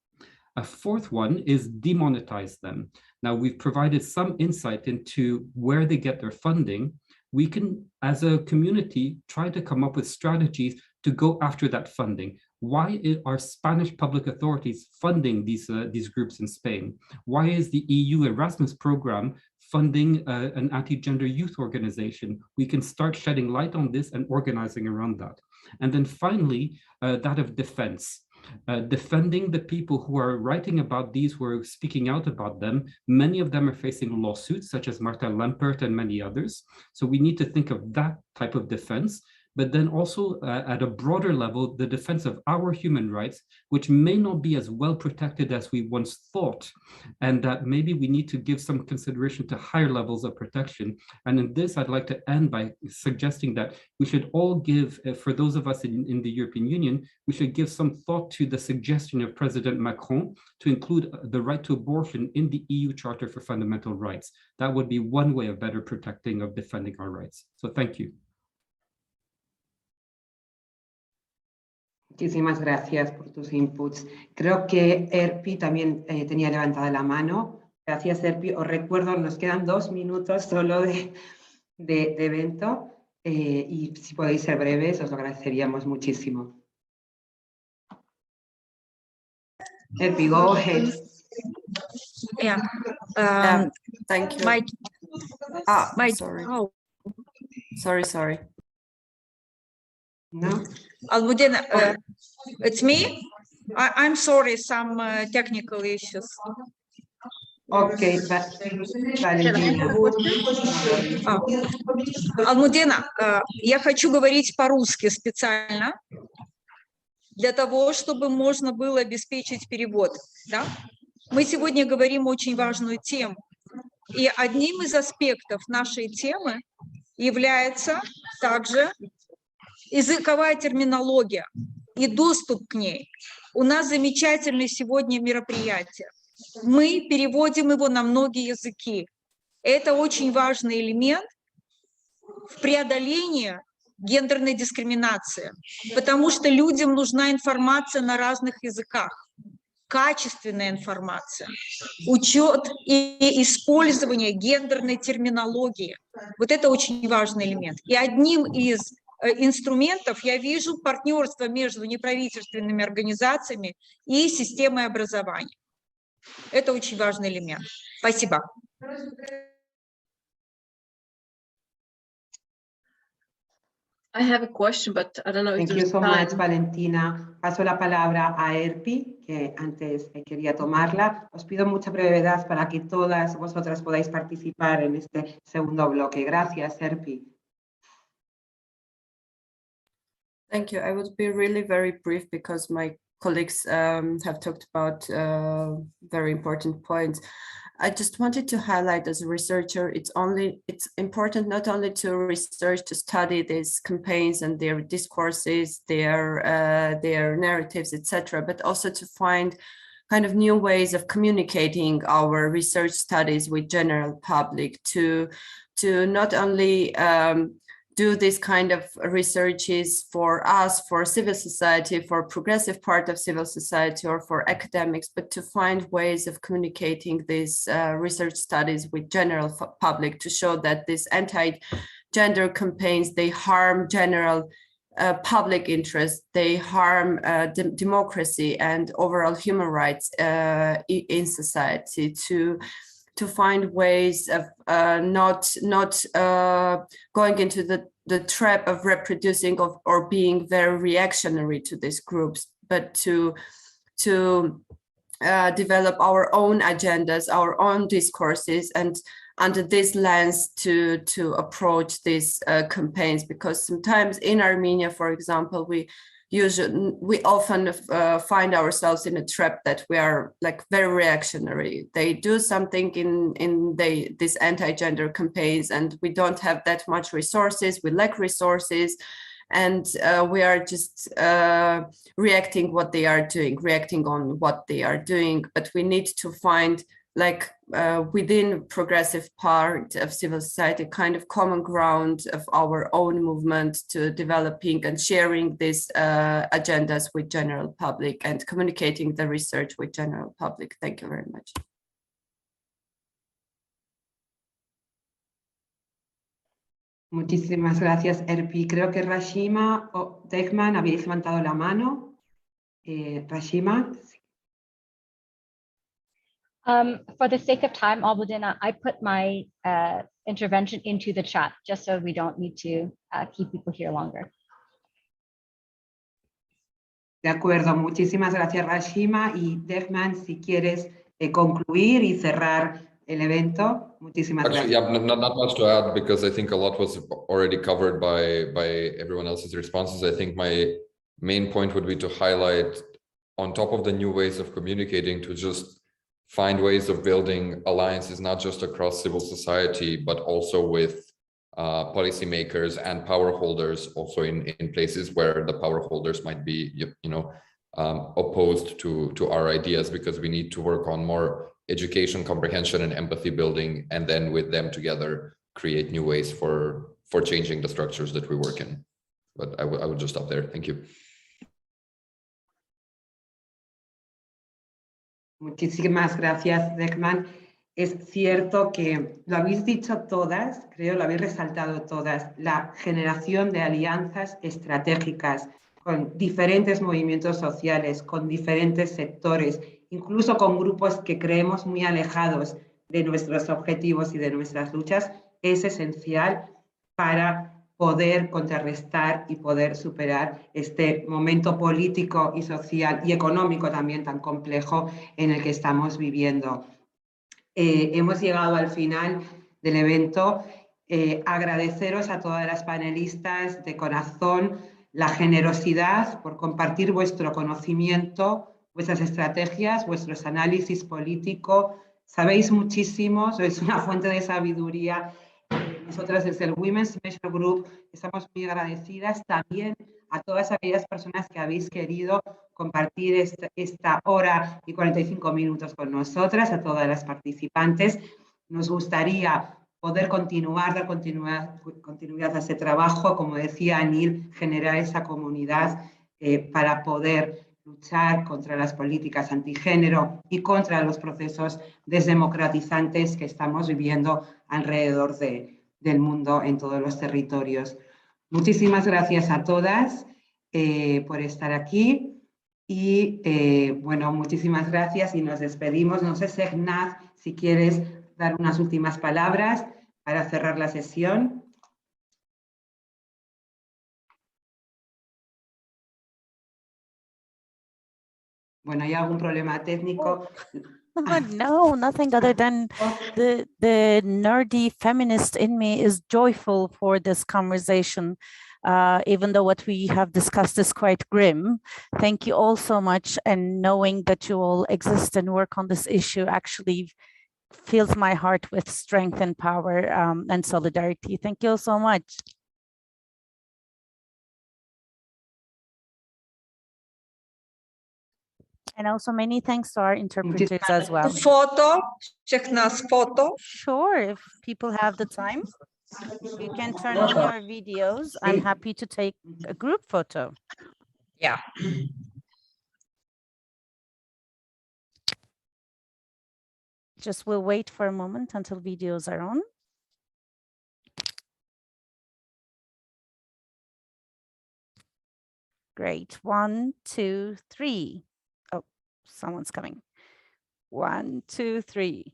A fourth one is demonetize them. Now, we've provided some insight into where they get their funding, we can, as a community, try to come up with strategies to go after that funding. Why are Spanish public authorities funding these groups in Spain? Why is the EU Erasmus program funding an anti-gender youth organization? We can start shedding light on this and organizing around that. And then finally, that of defense. Defending the people who are writing about these, who are speaking out about them. Many of them are facing lawsuits, such as Marta Lempart and many others. So we need to think of that type of defense, but then also at a broader level, the defense of our human rights, which may not be as well protected as we once thought, and that maybe we need to give some consideration to higher levels of protection. And in this, I'd like to end by suggesting that we should all give, for those of us in the European Union, we should give some thought to the suggestion of President Macron to include the right to abortion in the EU Charter for Fundamental Rights. That would be one way of better protecting, of defending our rights. So thank you. Muchísimas gracias por tus inputs. Creo que Arpy también tenía levantada la mano. Gracias, Arpy. Os recuerdo, nos quedan 2 minutos solo de evento y si podéis ser breves, os lo agradeceríamos muchísimo. Arpy, go ahead. Yeah. Thank you. Sorry. No? Almudena, it's me. I'm sorry, some technical issues. Okay, Valentina. Almudena, я хочу говорить по-русски специально, для того, чтобы можно было обеспечить перевод. Да? Мы сегодня говорим очень важную тему. И одним из аспектов нашей темы является также языковая терминология и доступ к ней. У нас замечательное сегодня мероприятие. Мы переводим его на многие языки. Это очень важный элемент в преодолении гендерной дискриминации, потому что людям нужна информация на разных языках, качественная информация, учет и использование гендерной терминологии. Вот это очень важный элемент. И одним из инструментов я вижу партнерство между неправительственными организациями и системой образования. Это очень важный элемент. Спасибо. I have a question, but I don't know if Thank you there's so time. much, Valentina. Paso la palabra a Arpy, que antes quería tomarla. Os pido mucha brevedad para que todas vosotras podáis participar en este segundo bloque. Gracias, Arpy. Thank you. I would be really very brief because my colleagues have talked about very important points. I just wanted to highlight, as a researcher, it's important not only to research, to study these campaigns and their discourses, their narratives, etc., but also to find kind of new ways of communicating our research studies with general public, to not only do this kind of researches for us, for civil society, for progressive part of civil society, or for academics, but to find ways of communicating these research studies with general public, to show that these anti-gender campaigns, they harm general public interest, they harm democracy and overall human rights in society, to find ways of not going into the trap of reproducing or being very reactionary to these groups, but to develop our own agendas, our own discourses, and under this lens to approach these campaigns. Because sometimes in Armenia, for example, we often find ourselves in a trap that we are like very reactionary. They do something in these anti-gender campaigns, and we don't have that much resources. We lack resources, and we are just reacting on what they are doing. But we need to find, like within progressive part of civil society, kind of common ground of our own movement to developing and sharing these agendas with general public and communicating the research with general public. Thank you very much. Muchísimas gracias, Arpy. Creo que Rashima o Damjan habéis levantado la mano. Rashima. For the sake of time, Almudena, I put my intervention into the chat just so we don't need to keep people here longer. De acuerdo, muchísimas gracias, Rashima. Y Damjan, si quieres concluir y cerrar el evento, muchísimas Actually, gracias. yeah, not much to add because I think a lot was already covered by everyone else's responses. I think my main point would be to highlight, on top of the new ways of communicating, to just find ways of building alliances, not just across civil society, but also with policymakers and power holders, also in places where the power holders might be, opposed to our ideas, because we need to work on more education, comprehension, and empathy building, and then with them together create new ways for changing the structures that we work in. But I would just stop there. Thank you. Muchísimas gracias, Damjan. Es cierto que lo habéis dicho todas, creo, lo habéis resaltado todas, la generación de alianzas estratégicas con diferentes movimientos sociales, con diferentes sectores, incluso con grupos que creemos muy alejados de nuestros objetivos y de nuestras luchas, es esencial para poder contrarrestar y poder superar este momento político y social y económico también tan complejo en el que estamos viviendo. Hemos llegado al final del evento. Agradeceros a todas las panelistas de corazón la generosidad por compartir vuestro conocimiento, vuestras estrategias, vuestros análisis políticos. Sabéis muchísimo, sois una fuente de sabiduría. Nosotras desde el UNECE Regional Group estamos muy agradecidas también a todas aquellas personas que habéis querido compartir esta hora y 45 minutos con nosotras, a todas las participantes. Nos gustaría poder dar continuidad a ese trabajo, como decía Anil, generar esa comunidad para poder luchar contra las políticas antigénero y contra los procesos desdemocratizantes que estamos viviendo alrededor del mundo en todos los territorios. Muchísimas gracias a todas por estar aquí y bueno, muchísimas gracias y nos despedimos. No sé, Segnaz, si quieres dar unas últimas palabras para cerrar la sesión. Bueno, ¿hay algún problema técnico? No, nothing other than the nerdy feminist in me is joyful for this conversation, even though what we have discussed is quite grim. Thank you all so much, and knowing that you all exist and work on this issue actually fills my heart with strength and power and solidarity. Thank you all so much. And also many thanks to our interpreters as well. Photo, Segnaz, photo. Sure, if people have the time, you can turn on your videos. I'm happy to take a group photo. Yeah. Just we'll wait for a moment until videos are on. Great. 1, 2, 3. Oh, someone's coming. 1, 2, 3.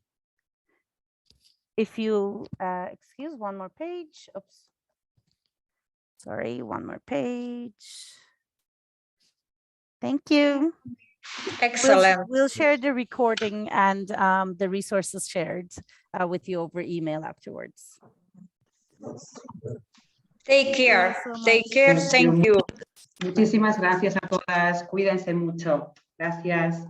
If you excuse one more page. Oops. Sorry, one more page. Thank you. Excellent. We'll share the recording and the resources shared with you over email afterwards. Take care. Take care. Thank you. Muchísimas gracias a todas. Cuídense mucho. Gracias.